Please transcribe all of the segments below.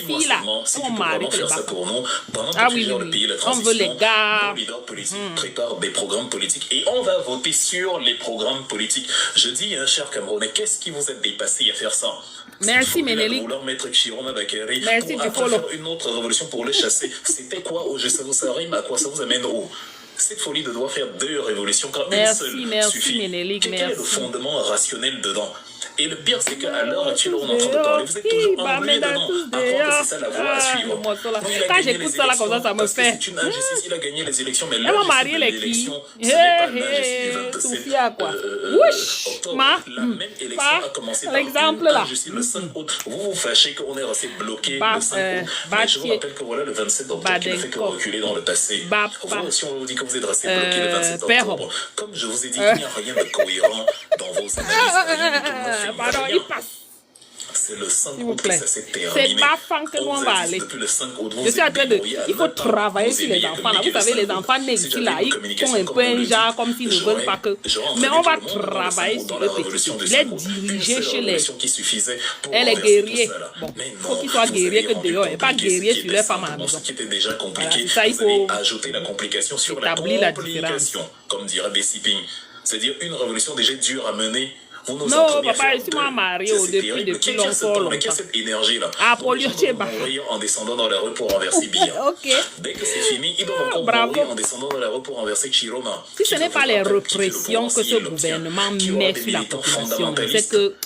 filles là, si on tu peux marie vraiment que les faire ça bas-fonds. pour nous, pendant que Ah tu oui, gères oui, le pays, oui. la On veut les transition, gars. nos leaders politiques préparent des programmes politiques et on va voter sur les programmes politiques. Je dis, hein, cher Camerounais, qu'est-ce qui vous a dépassé à faire ça? Merci Ménélique. Ménélique. Vouloir mettre Chiroma Bakary Merci pour du après follow. faire une autre révolution pour les chasser. C'était quoi? Ça rime à quoi? Ça vous amène où? Cette folie de devoir faire deux révolutions quand une seule suffit. Ménélique, Quel est le fondement rationnel dedans? Et le pire, c'est qu'à l'heure actuelle, on est en train de parler, vous êtes toujours englués dedans. À croire que c'est ça la voie à suivre. Quand j'écoute ça là comme ça me fait. C'est une injustice. Il a gagné les élections, mais elle m'a marié les qui? ce n'est pas l'injustice du 27 octobre. La même élection a commencé par l'exemple là. Le 5 août. Vous vous fâchez qu'on est resté bloqué le 5 août. Mais je vous rappelle que voilà le 27 octobre qui ne fait que reculer dans le passé. Si on vous dit que vous êtes resté bloqué le 27 octobre, comme je vous ai dit, il n'y a rien de cohérent dans vos analyses. Pardon, il passe. C'est le 5 août que ça s'est terminé. C'est pas fan que nous on va aller. Depuis le 5 août, je suis en train de... Il faut travailler sur les enfants là. Vous savez, les enfants nés ici là, ils font un peu un genre comme s'ils ne veulent pas que... Mais on va travailler sur eux petits. Les diriger chez les... Elle est guerrier. Bon, il faut qu'ils soient guerriers que dehors et pas guerriers sur les femmes à la maison. Ce qui était déjà compliqué, c'est ça, il faut ajouter la complication sur la complication, comme dirait Bessiping. C'est-à-dire une révolution déjà dure à mener. Non, papa, je suis marié depuis longtemps. Mais quelle cette énergie-là? Ah, pour lui, tu es mourir en descendant dans la rue pour renverser Biya. Ok. Dès que c'est fini, ils doivent encore mourir en descendant dans la rue pour renverser Chiroma. Si ce n'est pas les répressions que ce gouvernement met sur la population, c'est que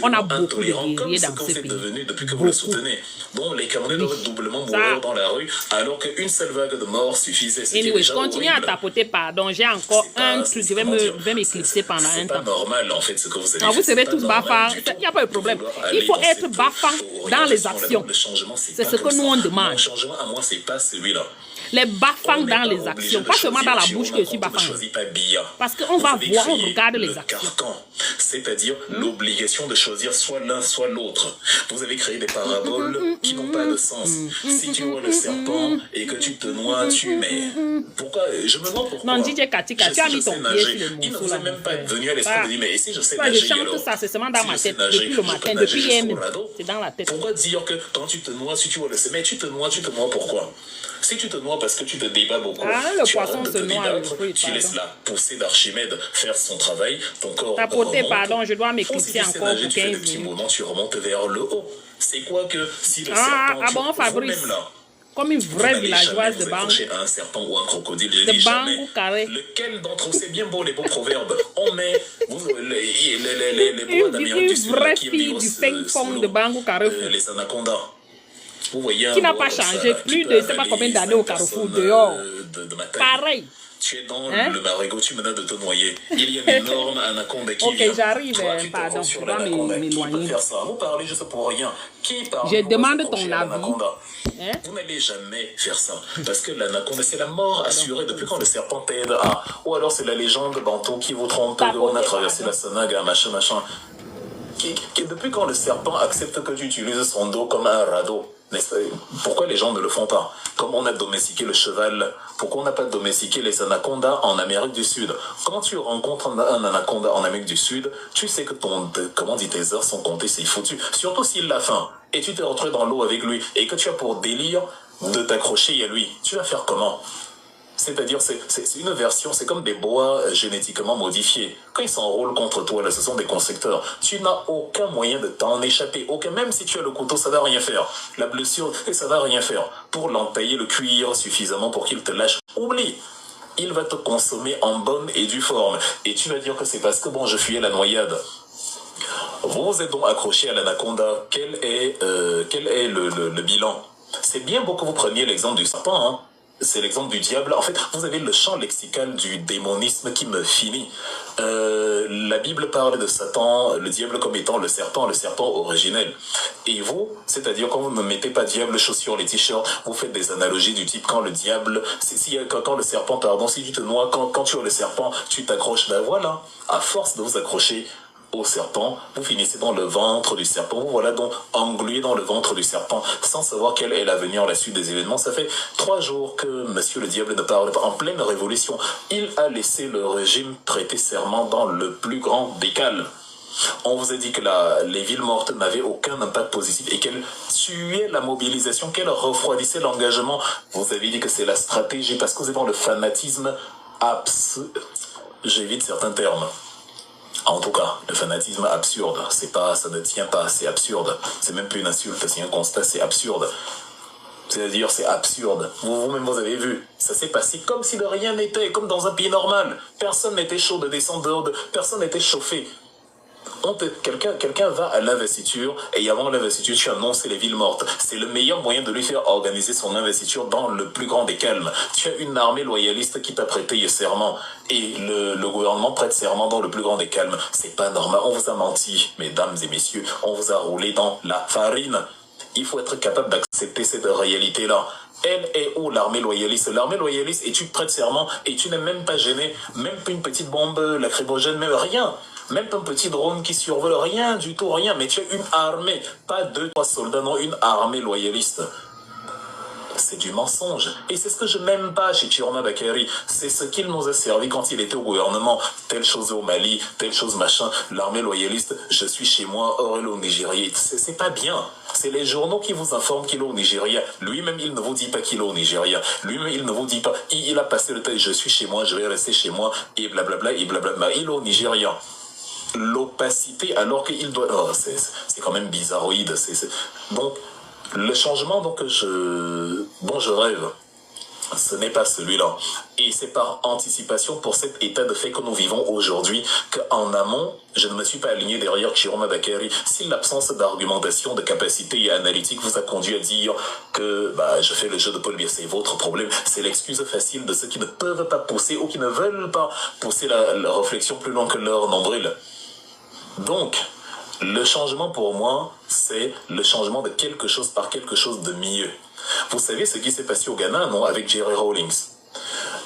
on a beaucoup de guerriers dans ce pays. Devenu depuis que vous le soutenez. Bon, les Camerounais doivent doublement mourir dans la rue, alors qu'une seule vague de morts suffisait. Anyway, je continue à tapoter, pardon. J'ai encore un truc, je vais m'éclipser pendant un temps. C'est pas normal, en fait, ce que vous avez fait. Vous serez tous bafards, il n'y a pas de problème. Il faut être bafard dans les actions. C'est ce que nous on demande. Le changement à moi, c'est pas celui-là. Les bafangs dans les actions, pas seulement dans la bouche que je suis bafang. Parce qu'on va voir, on regarde les actions. C'est-à-dire l'obligation de choisir soit l'un, soit l'autre. Vous avez créé des paraboles qui n'ont pas de sens. Si tu vois le serpent et que tu te noies, tu mets. Pourquoi? Je me demande pourquoi. Non, DJ Katika, tu as mis ton pied sur le morceau. Il ne vous est même pas venu à l'esprit de dire, mais si je sais nager, je chante ça, c'est seulement dans ma tête, depuis le matin, depuis hier même. C'est dans la tête. Pourquoi dire que quand tu te noies, si tu vois le mais tu te noies pourquoi? Si tu te noies parce que tu te débats beaucoup, le poisson se noie. Tu laisses la poussée d'Archimède faire son travail, ton corps tapoter, pardon, je dois m'éclipser encore pour 15 minutes. Tu remontes vers le haut. C'est quoi que si le serpent, Fabrice, comme une vraie villageoise de Bangou. Un serpent ou un crocodile, je dis jamais. Lequel d'entre eux, c'est bien beau les beaux proverbes. On met les bois d'Amérique du Sud qui vivent du fin fond de Bangou Carrefour. Les anacondas. Vous voyez, qui n'a pas changé plus de je ne sais pas combien d'années au Carrefour dehors. Pareil. Tu es dans le marigot, tu menaces de te noyer. Il y a une énorme anaconda qui vient. Ok, j'arrive, pardon, je dois m'éloigner. Vous parlez juste pour rien. Qui parle? Je demande ton avis. Vous n'allez jamais faire ça. Parce que l'anaconda, c'est la mort assurée depuis quand le serpent t'aide à... Ou alors c'est la légende Bantou qui vous trompe. On a traversé la Sanaga, machin. Depuis quand le serpent accepte que tu utilises son dos comme un radeau? Pourquoi les gens ne le font pas? Comme on a domestiqué le cheval, pourquoi on n'a pas domestiqué les anacondas en Amérique du Sud? Quand tu rencontres un anaconda en Amérique du Sud, tu sais que tes heures sont comptées, c'est foutu. Surtout s'il a faim, et tu te retrouves dans l'eau avec lui, et que tu as pour délire de t'accrocher à lui. Tu vas faire comment? C'est-à-dire, c'est une version, c'est comme des bois génétiquement modifiés. Quand ils s'enrôlent contre toi, là, ce sont des constructeurs. Tu n'as aucun moyen de t'en échapper. Même si tu as le couteau, ça ne va rien faire. La blessure, ça ne va rien faire. Pour l'entailler, le cuir suffisamment pour qu'il te lâche. Oublie. Il va te consommer en bonne et due forme. Et tu vas dire que c'est parce que, je fuyais la noyade. Vous vous êtes donc accroché à l'anaconda. Quel est le bilan? C'est bien beau que vous preniez l'exemple du serpent, hein. C'est l'exemple du diable. En fait, vous avez le champ lexical du démonisme qui me finit. La Bible parle de Satan, le diable comme étant le serpent originel. Et vous, c'est-à-dire quand vous ne mettez pas diable chaussures, les t-shirts, vous faites des analogies du type quand le diable, quand le serpent, si tu te noies, quand tu as le serpent, tu t'accroches. Ben voilà, à force de vous accrocher au serpent, vous finissez dans le ventre du serpent. Vous voilà donc englué dans le ventre du serpent sans savoir quel est l'avenir, la suite des événements. Ça fait 3 jours que Monsieur le Diable ne parle pas. En pleine révolution, il a laissé le régime prêter serment dans le plus grand décal. On vous a dit que les villes mortes n'avaient aucun impact positif et qu'elles tuaient la mobilisation, qu'elles refroidissaient l'engagement. Vous avez dit que c'est la stratégie parce que vous êtes dans le fanatisme absolu. J'évite certains termes. En tout cas, le fanatisme absurde, c'est pas, ça ne tient pas, c'est absurde. C'est même plus une insulte, c'est un constat, c'est absurde. C'est-à-dire, c'est absurde. Vous-même, vous avez vu. Ça s'est passé comme si de rien n'était, comme dans un pays normal. Personne n'était chaud de descendre, personne n'était chauffé. Quelqu'un va à l'investiture et avant l'investiture, tu annonces les villes mortes. C'est le meilleur moyen de lui faire organiser son investiture dans le plus grand des calmes. Tu as une armée loyaliste qui t'a prêté serment et le gouvernement prête serment dans le plus grand des calmes. C'est pas normal. On vous a menti, mesdames et messieurs. On vous a roulé dans la farine. Il faut être capable d'accepter cette réalité-là. Elle est où l'armée loyaliste? L'armée loyaliste, et tu prêtes serment et tu n'es même pas gêné, même pas une petite bombe lacrymogène, même rien. Même pas un petit drone qui survole, rien du tout, rien. Mais tu as une armée, pas 2-3 soldats, non, une armée loyaliste. C'est du mensonge. Et c'est ce que je n'aime pas chez Chiroma Bakary. C'est ce qu'il nous a servi quand il était au gouvernement. Telle chose au Mali, telle chose machin. L'armée loyaliste, je suis chez moi, or elle est au Nigeria. C'est pas bien. C'est les journaux qui vous informent qu'il est au Nigeria. Lui-même, il ne vous dit pas qu'il est au Nigeria. Lui-même, il ne vous dit pas. Il a passé le temps, je suis chez moi, je vais rester chez moi, et blablabla, et blablabla. Il est au Nigeria. L'opacité alors qu'il doit... Oh, c'est quand même bizarroïde. Donc, le changement dont je rêve, ce n'est pas celui-là. Et c'est par anticipation pour cet état de fait que nous vivons aujourd'hui qu'en amont, je ne me suis pas aligné derrière Chiroma Bakary. Si l'absence d'argumentation, de capacité analytique vous a conduit à dire que je fais le jeu de Paul Biya, c'est votre problème, c'est l'excuse facile de ceux qui ne peuvent pas pousser ou qui ne veulent pas pousser la réflexion plus loin que leur nombril. Donc, le changement pour moi, c'est le changement de quelque chose par quelque chose de mieux. Vous savez ce qui s'est passé au Ghana, non, avec Jerry Rawlings.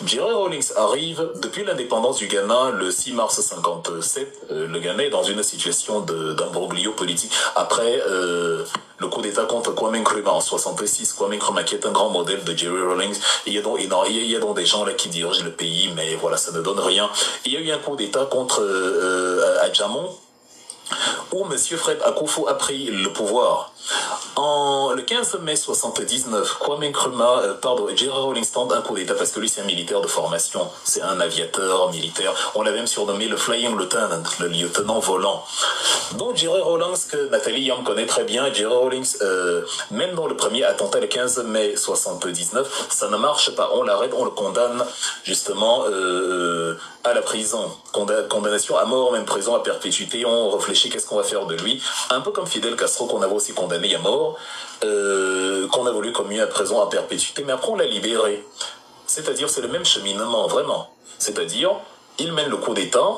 Jerry Rawlings arrive depuis l'indépendance du Ghana le 6 mars 57. Le Ghana est dans une situation d'imbroglio politique. Après le coup d'État contre Kwame Nkrumah en 66, Kwame Nkrumah qui est un grand modèle de Jerry Rawlings. Il y a donc des gens là qui dirigent le pays, mais voilà, ça ne donne rien. Il y a eu un coup d'État contre Adjamon, où M. Fred Akufo a pris le pouvoir. Le 15 mai 79, Kwame Nkrumah, Jerry Rawlings tente un coup d'État parce que lui c'est un militaire de formation, c'est un aviateur militaire. On l'a même surnommé le Flying Lieutenant, le lieutenant volant. Donc Jerry Rawlings, que Nathalie Yam connaît très bien, Jerry Rawlings, même dans le premier attentat le 15 mai 79, ça ne marche pas. On l'arrête, on le condamne justement à la prison. Condamnation à mort, même prison à perpétuité. On réfléchit qu'est-ce qu'on va faire de lui. Un peu comme Fidel Castro qu'on avait aussi condamné à mort, qu'on a voulu commuer à prison à perpétuité, mais après on l'a libéré. C'est-à-dire c'est le même cheminement, vraiment. C'est-à-dire, il mène le coup d'État,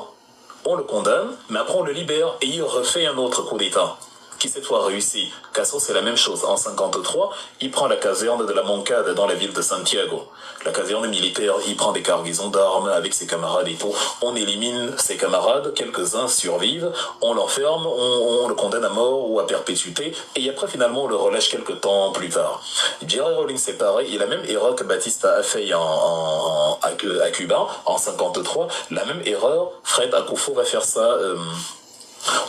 on le condamne, mais après on le libère et il refait un autre coup d'État qui cette fois réussit. Castro c'est la même chose. En 53, il prend la caserne de la Moncada dans la ville de Santiago. La caserne militaire, il prend des cargaisons d'armes avec ses camarades et tout. On élimine ses camarades, quelques-uns survivent, on l'enferme, on le condamne à mort ou à perpétuité, et après finalement on le relâche quelques temps plus tard. Jerry Rawlings c'est pareil, et la même erreur que Batista a fait à Cuba en 53, la même erreur, Fred Akufo va faire ça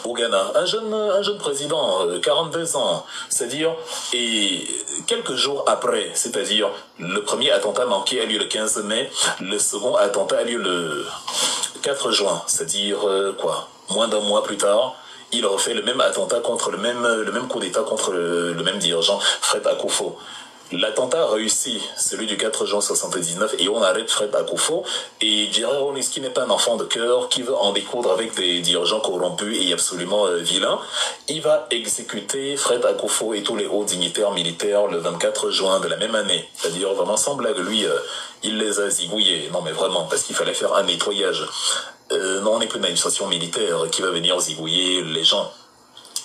au Ghana, un jeune président, 42 ans, c'est-à-dire, et quelques jours après, c'est-à-dire, le premier attentat manqué a lieu le 15 mai, le second attentat a lieu le 4 juin, c'est-à-dire, moins d'un mois plus tard, il refait le même attentat contre le même coup d'État contre le même dirigeant, Fred Akufo. L'attentat réussi, celui du 4 juin 79, et on arrête Fred Akufo, et Jerry Rawlings, qui n'est pas un enfant de cœur, qui veut en découdre avec des dirigeants corrompus et absolument vilains, il va exécuter Fred Akufo et tous les hauts dignitaires militaires le 24 juin de la même année. C'est-à-dire, vraiment, sans blague, lui, il les a zigouillés. Non, mais vraiment, parce qu'il fallait faire un nettoyage. Non, on n'est plus une administration militaire qui va venir zigouiller les gens.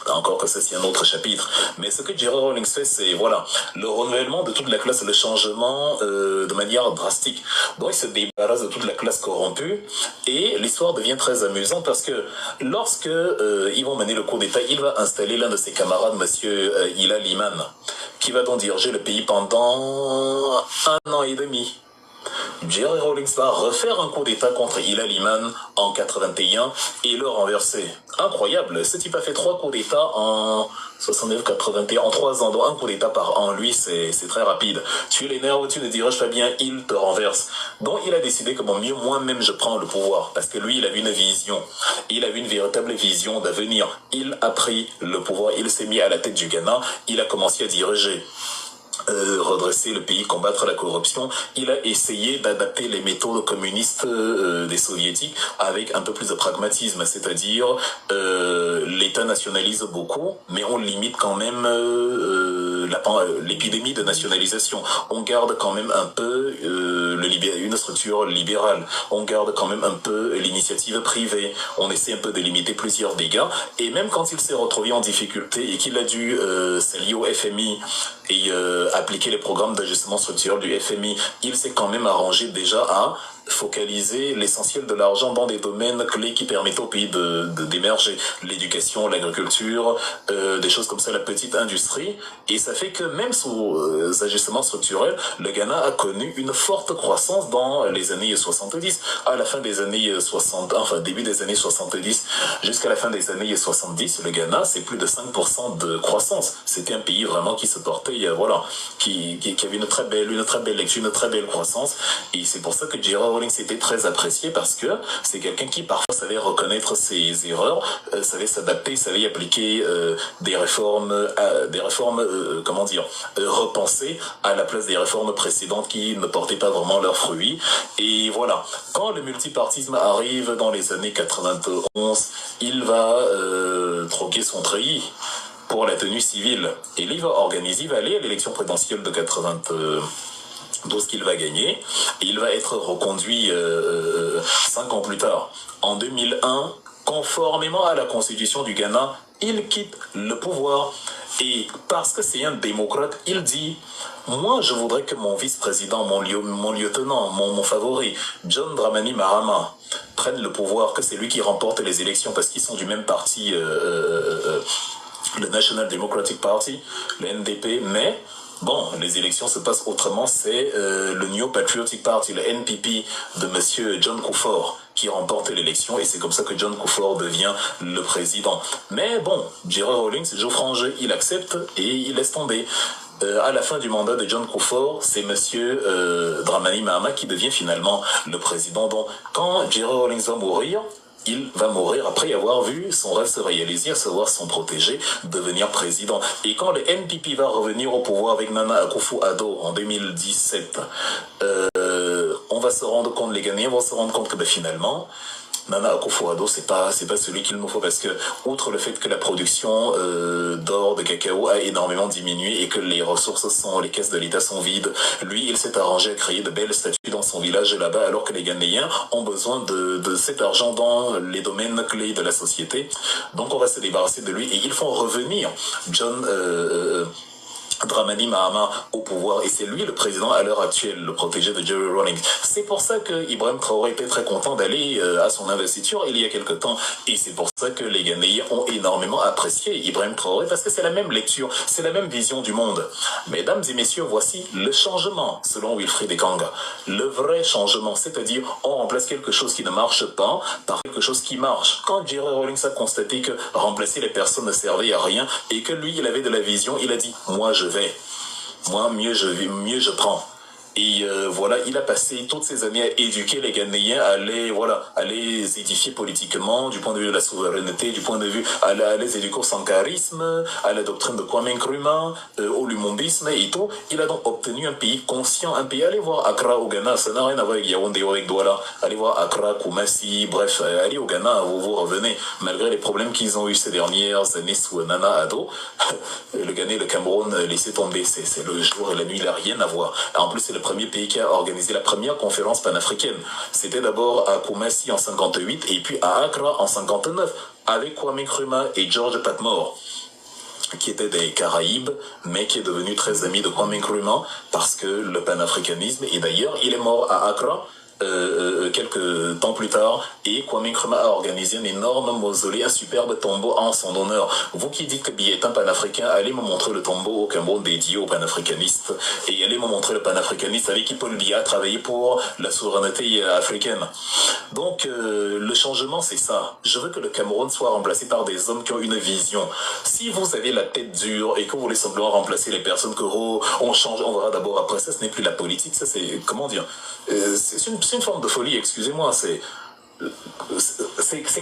Encore que ça c'est un autre chapitre, mais ce que Jerry Rawlings fait, c'est voilà le renouvellement de toute la classe, le changement de manière drastique. Donc il se débarrasse de toute la classe corrompue et l'histoire devient très amusante parce que lorsque ils vont mener le coup d'État, il va installer l'un de ses camarades, monsieur Ila Liman, qui va donc diriger le pays pendant 1 an et demi. Jerry Rawlings va refaire un coup d'état contre Ila Liman en 81 et le renverser. Incroyable, ce type a fait 3 coups d'état en 69, 81, en 3 ans, donc un coup d'état par an, lui c'est très rapide. Tu l'énerves, tu ne diriges pas bien, il te renverse. Donc il a décidé que bon, mieux moi-même je prends le pouvoir, parce que lui il avait une vision, il avait une véritable vision d'avenir. Il a pris le pouvoir, il s'est mis à la tête du Ghana, il a commencé à diriger. Redresser le pays, combattre la corruption. Il a essayé d'adapter les méthodes communistes des soviétiques avec un peu plus de pragmatisme, c'est-à-dire l'État nationalise beaucoup, mais on limite quand même l'épidémie de nationalisation. On garde quand même un peu une structure libérale. On garde quand même un peu l'initiative privée. On essaie un peu de limiter plusieurs dégâts. Et même quand il s'est retrouvé en difficulté et qu'il a dû s'allier au FMI et appliquer les programmes d'ajustement structurel du FMI, il s'est quand même arrangé déjà à focaliser l'essentiel de l'argent dans des domaines clés qui permettent au pays d'émerger. L'éducation, l'agriculture, des choses comme ça, la petite industrie. Et ça fait que même sous ajustements structurels, le Ghana a connu une forte croissance dans les années 70. À la fin des années 60, enfin début des années 70 jusqu'à la fin des années 70, le Ghana, c'est plus de 5% de croissance. C'était un pays vraiment qui se portait, voilà, qui avait une très belle lecture, une très belle croissance. Et c'est pour ça que Jerry Rawlings était très apprécié, parce que c'est quelqu'un qui parfois savait reconnaître ses erreurs, savait s'adapter, savait appliquer des réformes repensées à la place des réformes précédentes qui ne portaient pas vraiment leurs fruits. Et voilà, quand le multipartisme arrive dans les années 91, il va troquer son treillis pour la tenue civile. Et là, il va aller à l'élection présidentielle de 92 qu'il va gagner, et il va être reconduit 5 ans plus tard. En 2001, conformément à la constitution du Ghana, il quitte le pouvoir. Et parce que c'est un démocrate, il dit « Moi, je voudrais que mon vice-président, mon lieutenant, mon favori, John Dramani Mahama, prenne le pouvoir, que c'est lui qui remporte les élections, parce qu'ils sont du même parti, le National Democratic Party, le NDP, mais... Bon, les élections se passent autrement, c'est le New Patriotic Party, le NPP de monsieur John Kufuor qui remporte l'élection, et c'est comme ça que John Kufuor devient le président. Mais bon, Jerry Rawlings joue franc jeu, il accepte et il laisse tomber. À la fin du mandat de John Kufuor, c'est monsieur Dramani Mahama qui devient finalement le président. Donc, quand Jerry Rawlings va mourir, il va mourir après avoir vu son rêve se réaliser, à savoir son protégé devenir président. Et quand le NPP va revenir au pouvoir avec Nana Akufo-Addo en 2017, on va se rendre compte, les Ghanéens vont se rendre compte que finalement, Nana Akufo-Addo, c'est pas celui qu'il nous faut, parce que, outre le fait que la production d'or, de cacao a énormément diminué et que les caisses de l'État sont vides, lui, il s'est arrangé à créer de belles statues dans son village là-bas, alors que les Ghanéens ont besoin de cet argent dans les domaines clés de la société. Donc on va se débarrasser de lui, et ils font revenir John Dramani Mahama au pouvoir, et c'est lui le président à l'heure actuelle, le protégé de Jerry Rawlings. C'est pour ça que Ibrahim Traoré était très content d'aller à son investiture il y a quelque temps, et c'est pour ça que les Ghanéens ont énormément apprécié Ibrahim Traoré, parce que c'est la même lecture, c'est la même vision du monde. Mesdames et messieurs, voici le changement selon Wilfried Ekanga. Le vrai changement, c'est-à-dire on remplace quelque chose qui ne marche pas par quelque chose qui marche. Quand Jerry Rawlings a constaté que remplacer les personnes ne servait à rien, et que lui il avait de la vision, il a dit « moi je vais, moi mieux je prends ». Et voilà, il a passé toutes ces années à éduquer les Ghanéens, à les édifier politiquement, du point de vue de la souveraineté, du point de vue à les éduquer au sankarisme, à la doctrine de Kwame Nkrumah, au lumondisme et tout. Il a donc obtenu un pays conscient, un pays. Allez voir Accra au Ghana, ça n'a rien à voir avec Yaoundé ou avec Douala. Allez voir Accra, Koumassi, bref, allez au Ghana, vous revenez. Malgré les problèmes qu'ils ont eu ces dernières années sous Nana Addo, le Ghana et le Cameroun, laissez tomber, c'est le jour et la nuit, il n'a rien à voir. En plus, c'est le premier pays qui a organisé la première conférence panafricaine. C'était d'abord à Koumassi en 58 et puis à Accra en 59 avec Kwame Nkrumah et George Patmore, qui étaient des Caraïbes, mais qui est devenu très ami de Kwame Nkrumah parce que le panafricanisme, et d'ailleurs il est mort à Accra quelques temps plus tard, et Kwame Nkrumah a organisé un énorme mausolée, un superbe tombeau en son honneur. Vous qui dites que Biya est un panafricain, allez me montrer le tombeau au Cameroun dédié aux panafricanistes, et allez me montrer le panafricaniste avec qui Paul Biya a travaillé pour la souveraineté africaine. Donc, le changement, c'est ça. Je veux que le Cameroun soit remplacé par des hommes qui ont une vision. Si vous avez la tête dure et que vous voulez simplement remplacer les personnes que on change, on verra d'abord après, ça ce n'est plus la politique, ça c'est, comment dire, c'est une forme de folie, excusez-moi, c'est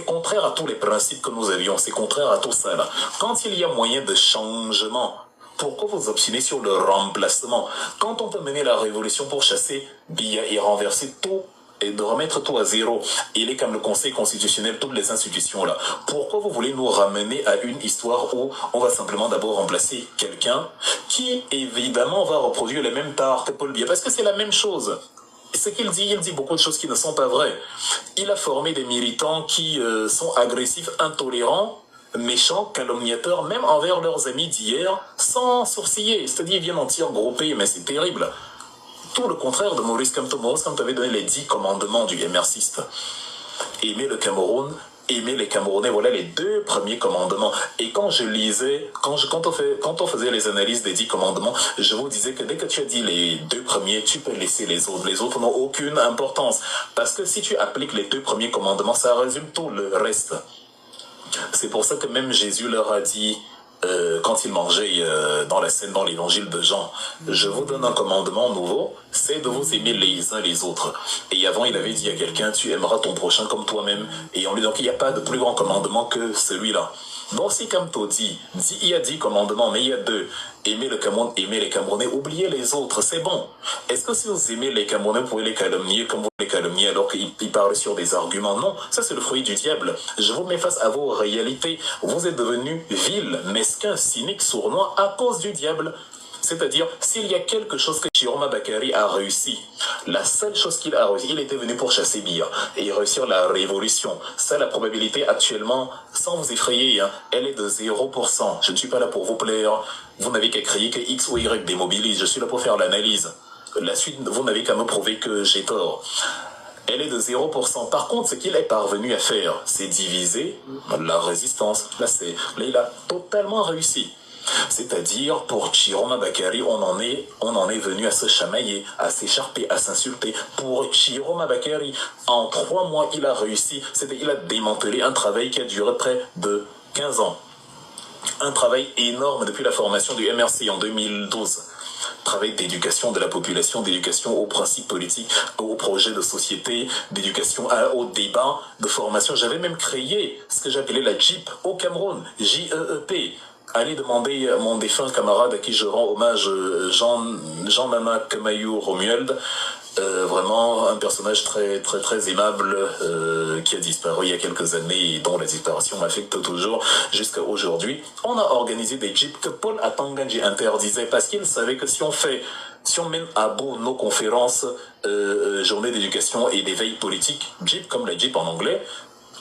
contraire à tous les principes que nous avions, c'est contraire à tout ça là. Quand il y a moyen de changement, pourquoi vous obstinez sur le remplacement? Quand on peut mener la révolution pour chasser Biya et renverser tout, et de remettre tout à zéro, il est comme le Conseil constitutionnel, toutes les institutions là. Pourquoi vous voulez nous ramener à une histoire où on va simplement d'abord remplacer quelqu'un qui évidemment va reproduire les mêmes tares que Paul Biya, parce que c'est la même chose. Ce qu'il dit beaucoup de choses qui ne sont pas vraies. Il a formé des militants qui sont agressifs, intolérants, méchants, calomniateurs, même envers leurs amis d'hier, sans sourciller. C'est-à-dire, ils viennent en tir groupé, mais c'est terrible. Tout le contraire de Maurice Kamto. Maurice Kamto avait donné les 10 commandements du MRCiste. Aimer le Cameroun, aimer les Camerounais, voilà les 2 premiers commandements. Et quand je lisais, quand on faisait les analyses des 10 commandements, je vous disais que dès que tu as dit les 2 premiers, tu peux laisser les autres. Les autres n'ont aucune importance. Parce que si tu appliques les 2 premiers commandements, ça résume tout le reste. C'est pour ça que même Jésus leur a dit, quand il mangeait dans la scène, dans l'évangile de Jean, je vous donne un commandement nouveau, c'est de vous aimer les uns les autres. Et avant, il avait dit à quelqu'un, tu aimeras ton prochain comme toi-même. Et on lui dit, donc il n'y a pas de plus grand commandement que celui-là. Donc si Kamto dit, il y a 10 commandements, mais il y a 2. Aimer le Cameroun, aimer les Camerounais, oubliez les autres, c'est bon. Est-ce que si vous aimez les Camerounais, vous pouvez les calomnier comme vous les calomniez alors qu'ils parlent sur des arguments? Non, ça c'est le fruit du diable. Je vous mets face à vos réalités. Vous êtes devenus vil, mesquin, cynique, sournois à cause du diable. C'est-à-dire, s'il y a quelque chose que Chiroma Bakary a réussi, la seule chose qu'il a réussi, il était venu pour chasser Biya et réussir la révolution. Ça, la probabilité actuellement, sans vous effrayer, hein, elle est de 0%. Je ne suis pas là pour vous plaire. Vous n'avez qu'à crier que X ou Y démobilise. Je suis là pour faire l'analyse. La suite, vous n'avez qu'à me prouver que j'ai tort. Elle est de 0%. Par contre, ce qu'il est parvenu à faire, c'est diviser la résistance. Là, il a totalement réussi. C'est-à-dire, pour Chiroma Bakary, on en est venu à se chamailler, à s'écharper, à s'insulter. Pour Chiroma Bakary, en 3 mois, il a réussi. Il a démantelé un travail qui a duré près de 15 ans. Un travail énorme depuis la formation du MRC en 2012. Travail d'éducation de la population, d'éducation aux principes politiques, aux projets de société, d'éducation au débat, de formation. J'avais même créé ce que j'appelais la JEEP au Cameroun, J-E-E-P. Allez demander à mon défunt camarade à qui je rends hommage, Jean-Nana Kamayou Romuald, vraiment un personnage très très très aimable qui a disparu il y a quelques années et dont la disparition m'affecte toujours jusqu'à aujourd'hui. On a organisé des jeeps que Paul Atanganji interdisait parce qu'il savait que si on mène à bout nos conférences, journées d'éducation et d'éveil politique, jeep comme la jeep en anglais,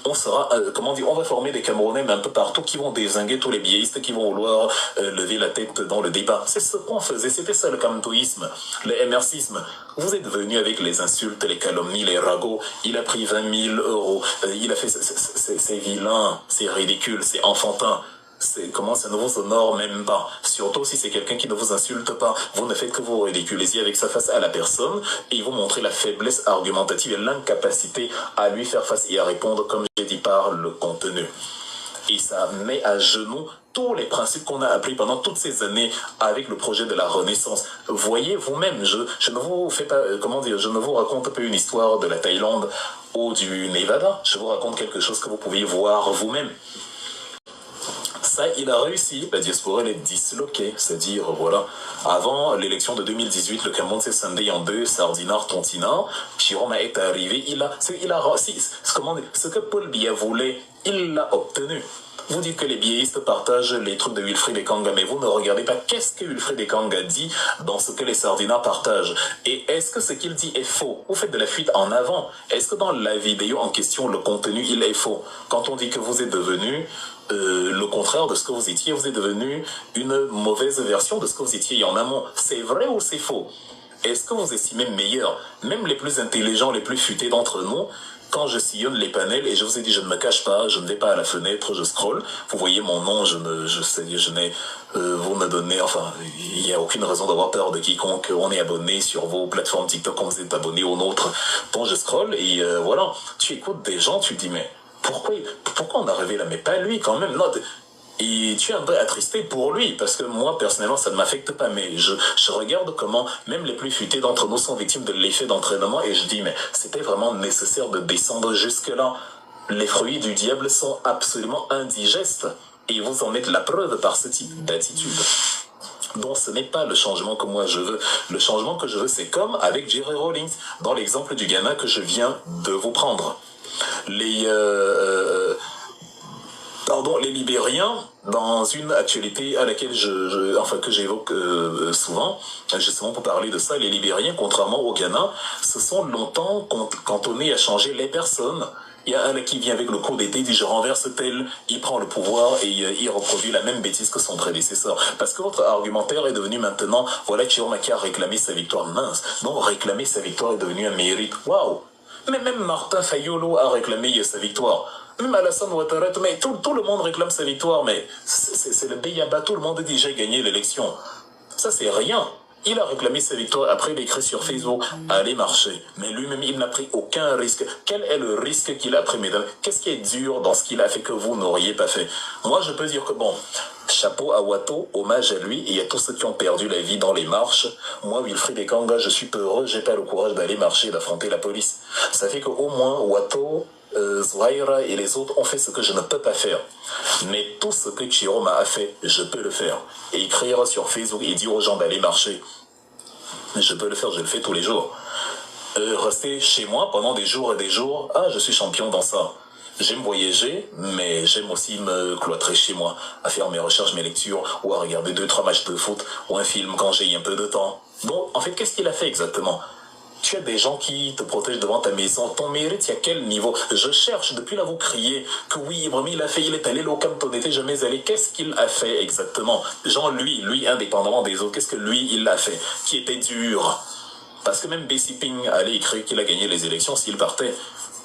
on sera, on va former des Camerounais mais un peu partout qui vont dézinguer tous les biéistes qui vont vouloir lever la tête dans le débat. C'est ce qu'on faisait, c'était ça le camtoïsme, le MRCisme. Vous êtes venus avec les insultes, les calomnies, les ragots. Il a pris 20 000 euros. Il a fait, c'est vilain, c'est ridicule, c'est enfantin. Ça ne vous honore même pas. Surtout si c'est quelqu'un qui ne vous insulte pas. Vous ne faites que vous ridiculiser avec sa face à la personne et vous montrez la faiblesse argumentative et l'incapacité à lui faire face et à répondre, comme j'ai dit, par le contenu. Et ça met à genoux tous les principes qu'on a appris pendant toutes ces années avec le projet de la Renaissance. Voyez vous-même, je ne vous fais pas, je ne vous raconte pas une histoire de la Thaïlande ou du Nevada. Je vous raconte quelque chose que vous pouvez voir vous-même. Ça, il a réussi. La diaspora, elle est disloquée. C'est-à-dire, voilà, avant l'élection de 2018, le Cameroun s'est scindé en 2, Sardinard, Tontinard. Chiroma est arrivé. Ce que Paul Biya voulait, il l'a obtenu. Vous dites que les biéistes partagent les trucs de Wilfried Ekanga, mais vous ne regardez pas qu'est-ce que Wilfried Ekanga dit dans ce que les Sardinards partagent. Et est-ce que ce qu'il dit est faux? Vous faites de la fuite en avant. Est-ce que dans la vidéo en question, le contenu, il est faux? Quand on dit que vous êtes devenu le contraire de ce que vous êtes devenu une mauvaise version de ce que vous étiez en amont. C'est vrai ou c'est faux? Est-ce que vous estimez meilleur, même les plus intelligents, les plus futés d'entre nous, quand je sillonne les panels, et je vous ai dit, je ne me cache pas, je ne vais pas à la fenêtre, je scrolle. Vous voyez mon nom, je n'ai, vous me donnez, enfin, il n'y a aucune raison d'avoir peur de quiconque. On est abonné sur vos plateformes TikTok, quand vous êtes abonné aux nôtres. Bon, je scrolle, et voilà, tu écoutes des gens, tu te dis, mais pourquoi on est arrivé là? Mais pas lui quand même, non. Et tu es un peu attristé pour lui, parce que moi, personnellement, ça ne m'affecte pas. Mais je regarde comment même les plus futés d'entre nous sont victimes de l'effet d'entraînement, et je dis, mais c'était vraiment nécessaire de descendre jusque-là. Les fruits du diable sont absolument indigestes, et vous en êtes la preuve par ce type d'attitude. Donc ce n'est pas le changement que moi je veux. Le changement que je veux, c'est comme avec Jerry Rawlings, dans l'exemple du Ghana que je viens de vous prendre. Les Libériens, dans une actualité à laquelle que j'évoque souvent, justement pour parler de ça, les Libériens, contrairement au Ghana, se sont longtemps cantonnés à changer les personnes. Il y a un qui vient avec le coup d'été, dit je renverse tel, il prend le pouvoir et il reproduit la même bêtise que son prédécesseur. Parce que votre argumentaire est devenu maintenant, voilà, Chiroma qui a réclamé sa victoire, mince. Donc réclamer sa victoire est devenu un mérite. Waouh! Mais même Martin Fayolo a réclamé sa victoire. Même Alassane Ouattara, mais tout le monde réclame sa victoire, mais c'est le Béyaba, tout le monde dit j'ai gagné l'élection. Ça c'est rien. Il a réclamé sa victoire, après il écrit sur Facebook, allez marcher. Mais lui-même, il n'a pris aucun risque. Quel est le risque qu'il a pris, mesdames? Qu'est-ce qui est dur dans ce qu'il a fait que vous n'auriez pas fait? Moi, je peux dire que bon, chapeau à Watteau, hommage à lui, et à tous ceux qui ont perdu la vie dans les marches. Moi, Wilfried Ekanga, je suis peureux, j'ai pas le courage d'aller marcher, d'affronter la police. Ça fait qu'au moins, Watteau, Zouaïra et les autres ont fait ce que je ne peux pas faire. Mais tout ce que Chiroma a fait, je peux le faire. Et écrire sur Facebook et dire aux gens d'aller marcher, je peux le faire, je le fais tous les jours. Rester chez moi pendant des jours et des jours, je suis champion dans ça. J'aime voyager, mais j'aime aussi me cloîtrer chez moi, à faire mes recherches, mes lectures, ou à regarder 2-3 matchs de foot, ou un film quand j'ai un peu de temps. Donc, en fait, qu'est-ce qu'il a fait exactement? Tu as des gens qui te protègent devant ta maison. Ton mérite, il y a quel niveau? Je cherche depuis là vous crier que oui, vraiment il a fait, il est allé là où tu n'étais jamais allé. Qu'est-ce qu'il a fait exactement? Genre lui indépendamment des autres, qu'est-ce que lui il a fait qui était dur? Parce que même Bessiping allait écrire qu'il a gagné les élections s'il partait.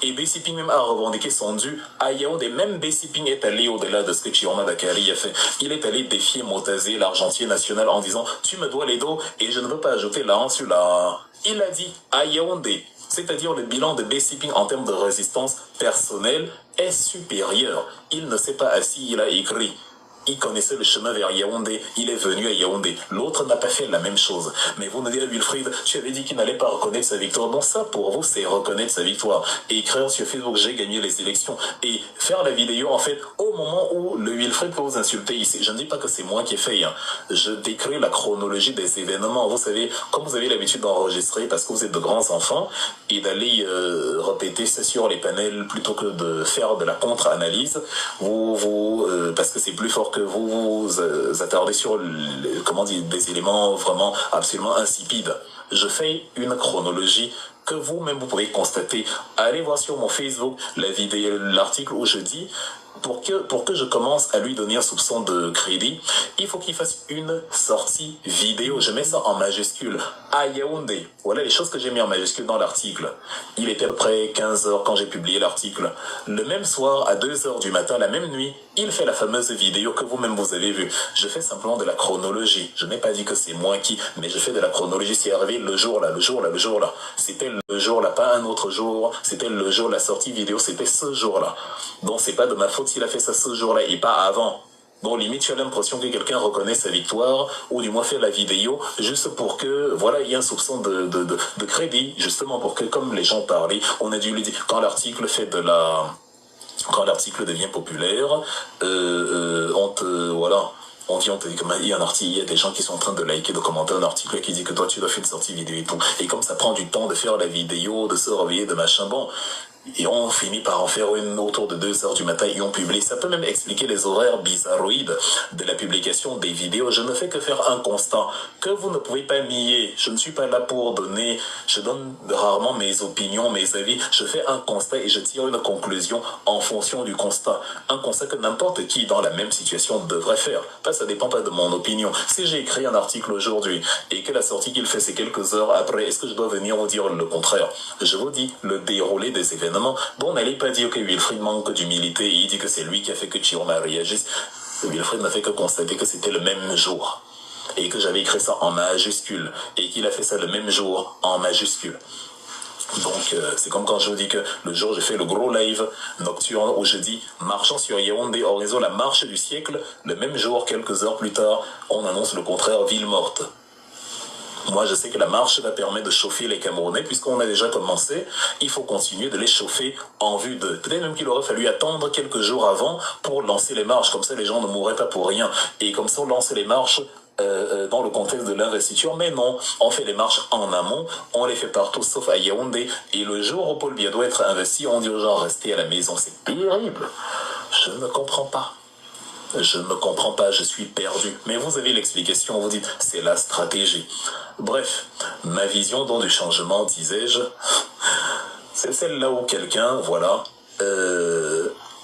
Et Bessiping même a revendiqué son dû à Yaoundé. Même Bessiping est allé au-delà de ce que Chiroma Dakari a fait. Il est allé défier Motazé, l'argentier national, en disant « Tu me dois les dos et je ne veux pas ajouter la hanse sur la... » Il a dit à Yaoundé, c'est-à-dire le bilan de Bessiping en termes de résistance personnelle est supérieur. Il ne s'est pas assis, il a écrit. Il connaissait le chemin vers Yaoundé, il est venu à Yaoundé. L'autre n'a pas fait la même chose. Mais vous nous dites à Wilfried, tu avais dit qu'il n'allait pas reconnaître sa victoire. Non, ça pour vous, c'est reconnaître sa victoire. Et écrire sur Facebook, j'ai gagné les élections. Et faire la vidéo, en fait, au moment où le Wilfried peut vous insulter ici. Je ne dis pas que c'est moi qui ai fait. Je décris la chronologie des événements. Vous savez, comme vous avez l'habitude d'enregistrer parce que vous êtes de grands enfants et d'aller répéter ça sur les panels plutôt que de faire de la contre-analyse, parce que c'est plus fort que vous attardez sur des éléments vraiment absolument insipides. Je fais une chronologie que vous-même vous pouvez constater. Allez voir sur mon Facebook la vidéo, l'article où je dis pour que je commence à lui donner un soupçon de crédit, il faut qu'il fasse une sortie vidéo. Je mets ça en majuscule. À Yaoundé. Voilà les choses que j'ai mis en majuscule dans l'article. Il était à peu près 15h quand j'ai publié l'article. Le même soir, à 2h du matin, la même nuit, il fait la fameuse vidéo que vous-même vous avez vue. Je fais simplement de la chronologie. Je n'ai pas dit que c'est moi qui, mais je fais de la chronologie. C'est arrivé le jour là, le jour là, le jour là. C'était le jour là, pas un autre jour. C'était le jour, la sortie vidéo, c'était ce jour-là. Donc c'est pas de ma faute s'il a fait ça ce jour-là et pas avant. Bon, limite, tu as l'impression que quelqu'un reconnaît sa victoire, ou du moins fait la vidéo, juste pour que, voilà, il y ait un soupçon de crédit, justement, pour que, comme les gens parlaient, on a dû lui dire, quand l'article devient populaire, on te dit il y a un article, il y a des gens qui sont en train de liker, de commenter un article qui dit que toi tu dois faire une sortie vidéo et tout. Et comme ça prend du temps de faire la vidéo, de se réveiller, de machin, bon, Et on finit par en faire une autour de 2 heures du matin et on publie. Ça peut même expliquer les horaires bizarroïdes de la publication des vidéos. Je ne fais que faire un constat que vous ne pouvez pas nier. Je ne suis pas là pour donner, je donne rarement mes opinions, mes avis. Je fais un constat et je tire une conclusion en fonction du constat. Un constat que n'importe qui dans la même situation devrait faire. Ça dépend pas de mon opinion. Si j'ai écrit un article aujourd'hui et que la sortie qu'il fait c'est quelques heures après, est-ce que je dois venir vous dire le contraire? Je vous dis le déroulé des événements. Bon, n'allez pas dire que Wilfried manque d'humilité et il dit que c'est lui qui a fait que Chiroma réagisse. Wilfried n'a fait que constater que c'était le même jour et que j'avais écrit ça en majuscule et qu'il a fait ça le même jour en majuscule. Donc c'est comme quand je vous dis que le jour j'ai fait le gros live nocturne où je dis marchant sur Yaoundé horizon la marche du siècle, le même jour quelques heures plus tard on annonce le contraire, ville morte. Moi, je sais que la marche va permettre de chauffer les Camerounais, puisqu'on a déjà commencé. Il faut continuer de les chauffer en vue de... Peut-être même qu'il aurait fallu attendre quelques jours avant pour lancer les marches. Comme ça, les gens ne mourraient pas pour rien. Et comme ça, on lance les marches dans le contexte de l'investiture. Mais non, on fait les marches en amont. On les fait partout, sauf à Yaoundé. Et le jour où Paul Biya doit être investi, on dit aux gens, restez à la maison. C'est terrible. Je ne comprends pas. Je ne comprends pas, je suis perdu. Mais vous avez l'explication, vous dites, c'est la stratégie. Bref, ma vision donc du changement, disais-je, c'est celle-là où quelqu'un, voilà,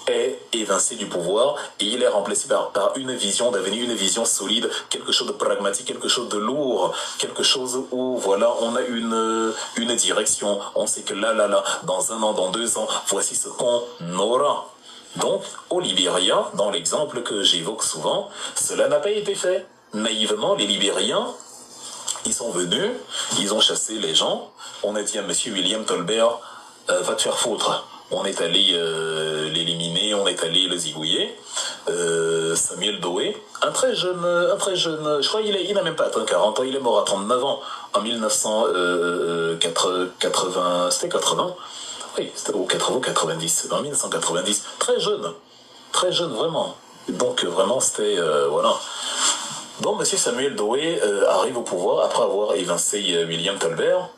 est évincé du pouvoir et il est remplacé par une vision d'avenir, une vision solide, quelque chose de pragmatique, quelque chose de lourd, quelque chose où, voilà, on a une direction. On sait que là, dans 1 an, dans 2 ans, voici ce qu'on aura. Donc, au Libéria, dans l'exemple que j'évoque souvent, cela n'a pas été fait. Naïvement, les Libériens, ils sont venus, ils ont chassé les gens. On a dit à M. William Tolbert, va te faire foutre. On est allé l'éliminer, on est allé le zigouiller. Samuel Doé, un très jeune, je crois qu'il n'a même pas atteint 40 ans, il est mort à 39 ans, en 1980, c'était 80. Oui, c'était au 90, en 1990. Très jeune, vraiment. Donc, vraiment, c'était... voilà. Donc, M. Samuel Doé arrive au pouvoir après avoir évincé William Tolbert.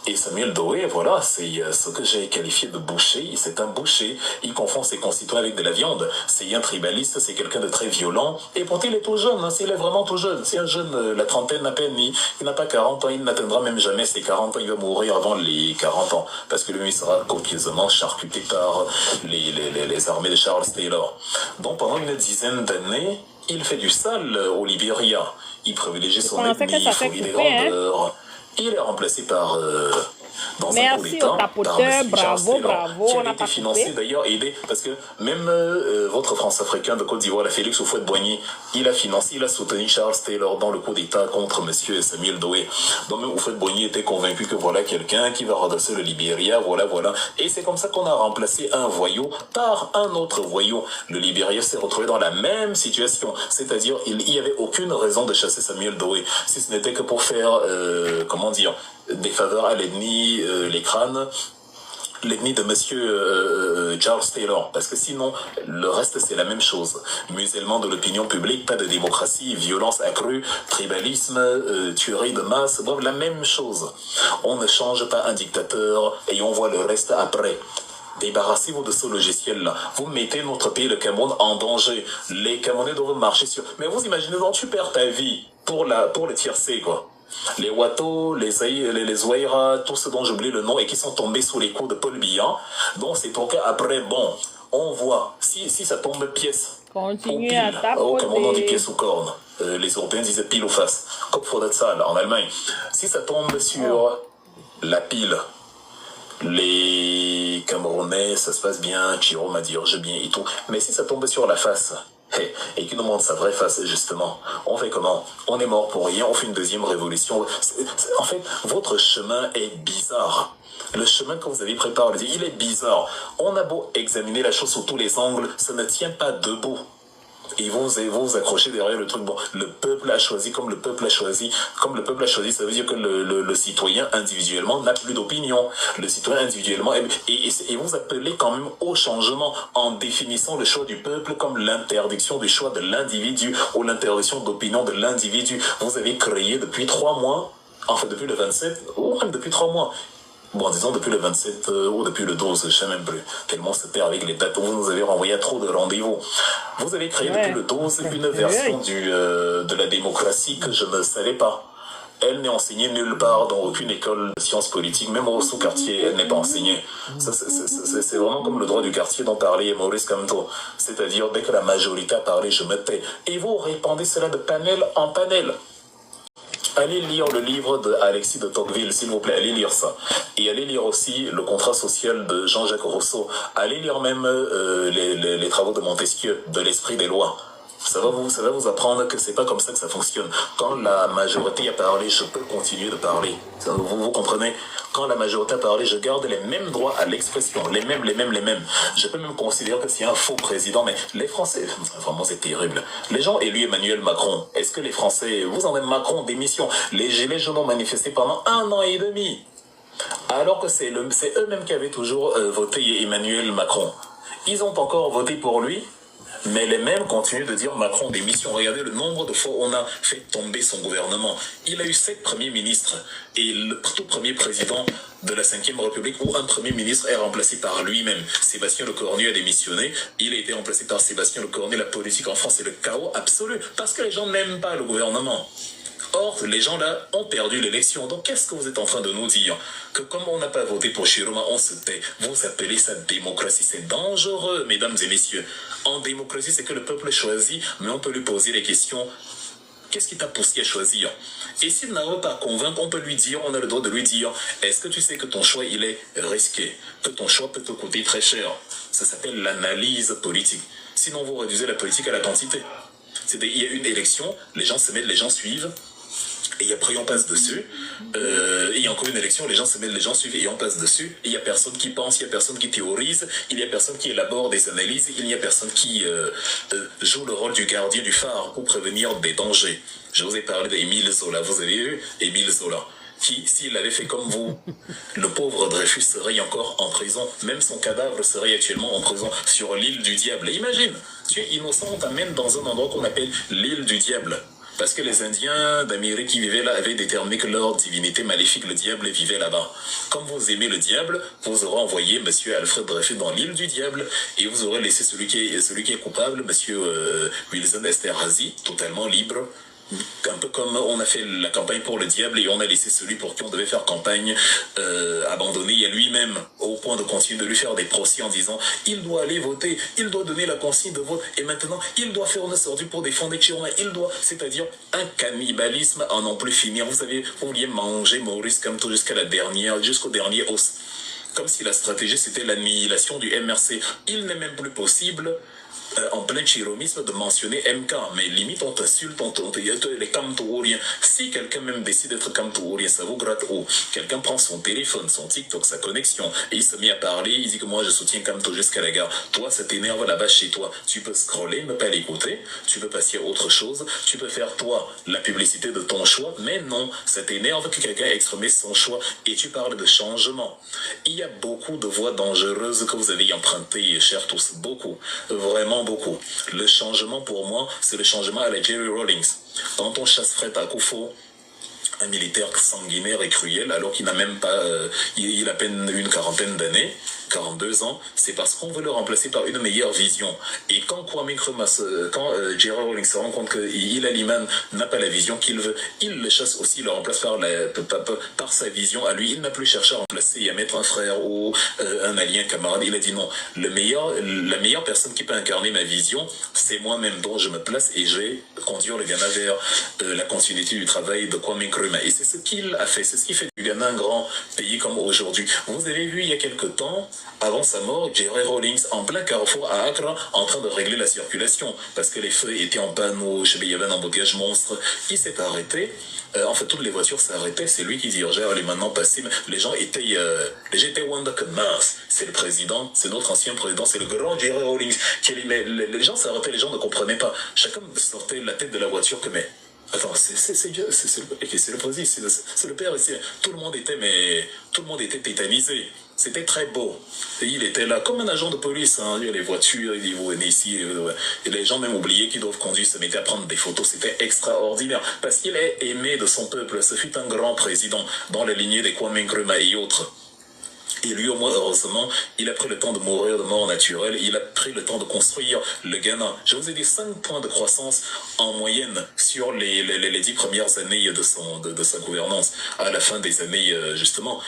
Et Samuel Doé, voilà, c'est ce que j'ai qualifié de boucher. C'est un boucher. Il confond ses concitoyens avec de la viande. C'est un tribaliste, c'est quelqu'un de très violent. Et pourtant, il est tout jeune. Hein, il est vraiment tout jeune. C'est un jeune, la trentaine à peine. Il n'a pas 40 ans. Il n'atteindra même jamais ses 40 ans. Il va mourir avant les 40 ans. Parce que lui, il sera copieusement charcuté par les armées de Charles Taylor. Donc, pendant une dizaine d'années, il fait du sale au Libéria. Il privilégie son ennemi, il fournit des grandeurs. Il est remplacé par, dans un premier temps, par M. bravo, qui a été financé d'ailleurs, aidé, parce que même votre France-Africain de Côte d'Ivoire, Félix Houphouët-Boigny, il a financé, il a soutenu Charles Taylor dans le coup d'État contre M. Samuel Doé. Donc même Houphouët-Boigny était convaincu que voilà quelqu'un qui va redresser le Libéria, voilà. Et c'est comme ça qu'on a remplacé un voyou par un autre voyou. Le Libéria s'est retrouvé dans la même situation, c'est-à-dire il n'y avait aucune raison de chasser Samuel Doé, si ce n'était que pour faire, des faveurs à l'ennemi, les crânes, l'ennemi de monsieur Charles Taylor, parce que sinon le reste c'est la même chose. Musellement de l'opinion publique, pas de démocratie, violence accrue, tribalisme, tuerie de masse, bref, la même chose. On ne change pas un dictateur et on voit le reste après. Débarrassez-vous de ce logiciel-là. Vous mettez notre pays, le Cameroun, en danger. Les Camerounais doivent marcher sur... Mais vous imaginez donc tu perds ta vie pour le tiercé, quoi. Les Wato, les Ouaïra, tous ceux dont j'oublie le nom et qui sont tombés sous les coups de Paul Biya. Donc c'est pour qu'après, bon, on voit, si ça tombe pièce Continuez ou pile, à tapoter. au Cameroun on dit pièce ou corne. Les Européens disaient pile ou face. Kopfrodatsal en Allemagne. Si ça tombe sur la pile, les Camerounais, ça se passe bien, Chiro m'a dit je bien et tout. Mais si ça tombe sur la face, et qui nous montre sa vraie face, justement, on fait comment? On est mort pour rien, on fait une deuxième révolution. En fait, votre chemin est bizarre. Le chemin que vous avez préparé, il est bizarre. On a beau examiner la chose sous tous les angles, ça ne tient pas debout. Et vous accrochez derrière le truc. Bon, le peuple a choisi comme le peuple a choisi. Comme le peuple a choisi, ça veut dire que le citoyen individuellement n'a plus d'opinion. Le citoyen individuellement... Et vous appelez quand même au changement en définissant le choix du peuple comme l'interdiction du choix de l'individu ou l'interdiction d'opinion de l'individu. Vous avez créé depuis 3 mois, enfin depuis le 27, ou même depuis 3 mois, Bon, disons depuis le 27 ou depuis le 12, je ne sais même plus, tellement c'était avec les dates où vous nous avez renvoyé à trop de rendez-vous. Vous avez créé depuis le 12 une version de la démocratie que je ne savais pas. Elle n'est enseignée nulle part dans aucune école de sciences politiques, même au sous-quartier, elle n'est pas enseignée. C'est vraiment comme le droit du quartier dont parlait Maurice Kamto. C'est-à-dire, dès que la majorité a parlé, je me tais. Et vous répandez cela de panel en panel. Allez lire le livre d'Alexis de Tocqueville, s'il vous plaît, allez lire ça. Et allez lire aussi le contrat social de Jean-Jacques Rousseau. Allez lire même les travaux de Montesquieu, de l'esprit des lois. Ça va vous apprendre que c'est pas comme ça que ça fonctionne. Quand la majorité a parlé, je peux continuer de parler. Vous comprenez? Quand la majorité a parlé, je garde les mêmes droits à l'expression. Les mêmes. Je peux même considérer que c'est un faux président, mais les Français, vraiment c'est terrible. Les gens élus Emmanuel Macron, est-ce que les Français, vous en avez Macron démission? Les gilets jaunes ont manifesté pendant 1 an et demi. Alors que c'est eux-mêmes qui avaient toujours voté Emmanuel Macron. Ils ont encore voté pour lui. Mais les mêmes continuent de dire Macron démission. Regardez le nombre de fois où on a fait tomber son gouvernement. Il a eu 7 premiers ministres et le tout premier président de la 5e République où un premier ministre est remplacé par lui-même. Sébastien Lecornu a démissionné. Il a été remplacé par Sébastien Lecornu. La politique en France, c'est le chaos absolu parce que les gens n'aiment pas le gouvernement. Or, les gens là ont perdu l'élection. Donc, qu'est-ce que vous êtes en train de nous dire? Que comme on n'a pas voté pour Chiroma, on se tait. Vous appelez ça démocratie. C'est dangereux, mesdames et messieurs. En démocratie, c'est que le peuple choisit, mais on peut lui poser les questions. Qu'est-ce qui t'a poussé à choisir? Et s'il n'arrive pas à convaincre, on peut lui dire, on a le droit de lui dire, est-ce que tu sais que ton choix, il est risqué? Que ton choix peut te coûter très cher? Ça s'appelle l'analyse politique. Sinon, vous réduisez la politique à la quantité. Il y a une élection, les gens se mettent, les gens suivent. Et après on passe dessus, il y a encore une élection, les gens se mettent, les gens suivent et on passe dessus, et il n'y a personne qui pense, il n'y a personne qui théorise, il n'y a personne qui élabore des analyses, il n'y a personne qui joue le rôle du gardien du phare pour prévenir des dangers. Je vous ai parlé d'Émile Zola, vous avez vu Émile Zola, qui, s'il avait fait comme vous, le pauvre Dreyfus serait encore en prison, même son cadavre serait actuellement en prison sur l'île du diable. Imagine, tu es innocent, on t'amène dans un endroit qu'on appelle l'île du diable. Parce que les Indiens d'Amérique qui vivaient là avaient déterminé que leur divinité maléfique, le diable, vivait là-bas. Comme vous aimez le diable, vous aurez envoyé monsieur Alfred Dreyfus dans l'île du diable et vous aurez laissé celui qui est coupable, monsieur Wilson Esterhazy, totalement libre. Un peu comme on a fait la campagne pour le diable et on a laissé celui pour qui on devait faire campagne abandonné à lui-même au point de continuer de lui faire des procès en disant il doit aller voter, il doit donner la consigne de vote et maintenant il doit faire une sortie pour défendre Chiroma, c'est-à-dire un cannibalisme à n'en plus finir. Vous vouliez manger Maurice Kamto jusqu'au dernier os. Comme si la stratégie c'était l'annihilation du MRC. Il n'est même plus possible en plein chiromisme de mentionner MK, mais limite on t'insulte, les Kamtouriens. Si quelqu'un même décide d'être Kamtourien, ça vous gratte haut. Quelqu'un prend son téléphone, son TikTok, sa connexion, et il se met à parler, il dit que moi je soutiens Kamto jusqu'à la gare. Toi, ça t'énerve là-bas chez toi. Tu peux scroller, ne pas l'écouter, tu peux passer à autre chose, tu peux faire toi la publicité de ton choix, mais non, ça t'énerve que quelqu'un ait exprimé son choix, et tu parles de changement. Il y a beaucoup de voies dangereuses que vous avez empruntées, chers tous, beaucoup, vraiment beaucoup. Le changement pour moi, c'est le changement à la Jerry Rawlings. Quand on chasse Fred Akufo, un militaire sanguinaire et cruel, alors qu'il n'a même pas, il a à peine une quarantaine d'années, 42 ans, c'est parce qu'on veut le remplacer par une meilleure vision. Et quand Kwame Nkrumah, quand Jerry Rawlings se rend compte que Ila Liman n'a pas la vision qu'il veut, il le chasse aussi, il le remplace par sa vision à lui. Il n'a plus cherché à remplacer et à mettre un frère ou un allié, un camarade. Il a dit non, la meilleure personne qui peut incarner ma vision, c'est moi-même dont je me place et je vais conduire le Ghana vers la continuité du travail de Kwame Nkrumah. Et c'est ce qu'il a fait, c'est ce qui fait du Ghana un grand pays comme aujourd'hui. Vous avez vu il y a quelque temps, avant sa mort, Jerry Rawlings en plein carrefour à Accra en train de régler la circulation parce que les feux étaient en panne ou il y avait un embouteillage monstre. Il s'est arrêté. En fait, toutes les voitures s'arrêtaient. C'est lui qui dirigeait. Les maintenant passés. Les gens étaient Wanda Mars. C'est le président, c'est notre ancien président, c'est le grand Jerry Rawlings. Mais les gens s'arrêtaient, les gens ne comprenaient pas. Chacun sortait la tête de la voiture que mais. Attends, c'est Dieu, c'est le président, c'est le père ici. Tout le monde était tétanisé. C'était très beau. Et il était là comme un agent de police. Hein. Il y a les voitures, il venait ici. Et les gens même oubliaient qu'ils doivent conduire, se mettaient à prendre des photos. C'était extraordinaire. Parce qu'il est aimé de son peuple. Ce fut un grand président dans la lignée des Kwame Nkrumah et autres. Et lui, au moins, heureusement, il a pris le temps de mourir de mort naturelle. Il a pris le temps de construire le Ghana. Je vous ai dit 5 points de croissance en moyenne sur les 10 premières années de sa gouvernance. À la fin des années, justement,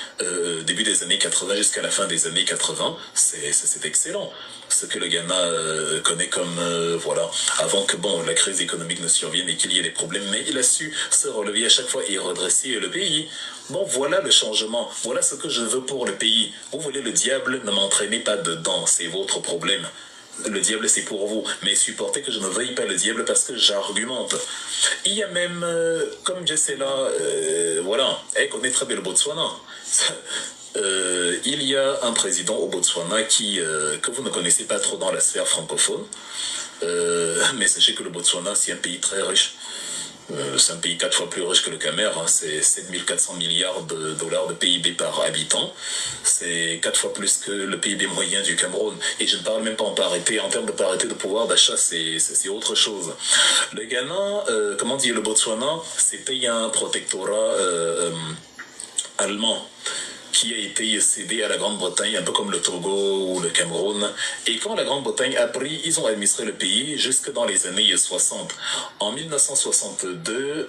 début des années 80 jusqu'à la fin des années 80, c'est excellent. Ce que le Ghana connaît comme, voilà, avant que, bon, la crise économique ne survienne et qu'il y ait des problèmes. Mais il a su se relever à chaque fois et redresser le pays. Bon, voilà le changement. Voilà ce que je veux pour le pays. Vous voulez le diable, ne m'entraînez pas dedans. C'est votre problème. Le diable, c'est pour vous. Mais supportez que je ne veuille pas le diable parce que j'argumente. Il y a même, comme je sais là, voilà, elle connaît très bien le Botswana. Il y a un président au Botswana que vous ne connaissez pas trop dans la sphère francophone. Mais sachez que le Botswana, c'est un pays très riche. C'est un pays 4 fois plus riche que le Cameroun, hein. C'est 7400 milliards de dollars de PIB par habitant. C'est 4 fois plus que le PIB moyen du Cameroun. Et je ne parle même pas en parité, en termes de parité de pouvoir d'achat, c'est autre chose. Le Ghana, comment dire, le Botswana, c'était un protectorat allemand qui a été cédé à la Grande-Bretagne, un peu comme le Togo ou le Cameroun. Et quand la Grande-Bretagne a pris, ils ont administré le pays jusque dans les années 60. En 1962,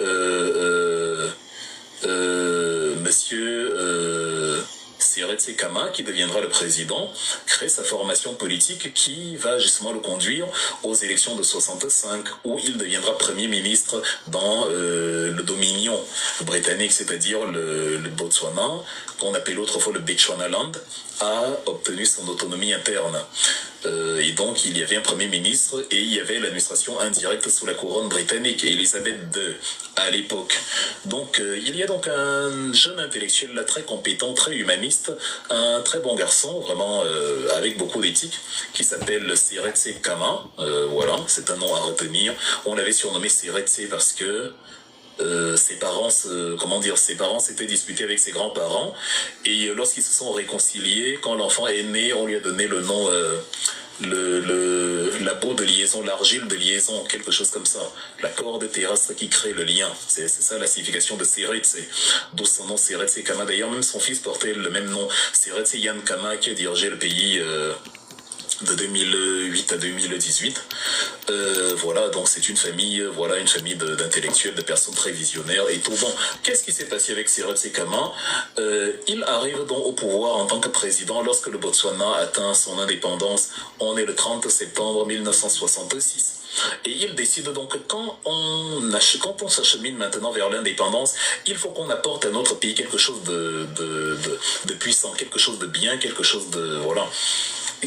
monsieur Seretse Khama, qui deviendra le président, crée sa formation politique qui va justement le conduire aux élections de 65, où il deviendra premier ministre dans le Dominion britannique, c'est-à-dire le Botswana, qu'on appelait autrefois le Bechuanaland, a obtenu son autonomie interne. Et donc, il y avait un premier ministre et il y avait l'administration indirecte sous la couronne britannique, Elisabeth II, à l'époque. Donc, il y a donc un jeune intellectuel là, très compétent, très humaniste, un très bon garçon, vraiment avec beaucoup d'éthique, qui s'appelle Seretse Khama. Voilà, c'est un nom à retenir. On l'avait surnommé Seretse parce que ses parents s'étaient disputés avec ses grands-parents et lorsqu'ils se sont réconciliés, quand l'enfant est né, on lui a donné le nom la peau de liaison, l'argile de liaison, quelque chose comme ça, la corde terrestre qui crée le lien, c'est ça la signification de Seretse, d'où son nom Seretse Khama. D'ailleurs même son fils portait le même nom, Seretse Yan Khama, qui a dirigé le pays de 2008 à 2018. Voilà, donc c'est une famille, voilà, une famille d'intellectuels, de personnes très visionnaires et tout. Bon, qu'est-ce qui s'est passé avec Seretse Khama? Il arrive donc au pouvoir en tant que président lorsque le Botswana atteint son indépendance. On est le 30 septembre 1966. Et il décide donc que quand on s'achemine maintenant vers l'indépendance, il faut qu'on apporte à notre pays quelque chose de puissant, quelque chose de bien, quelque chose de, voilà,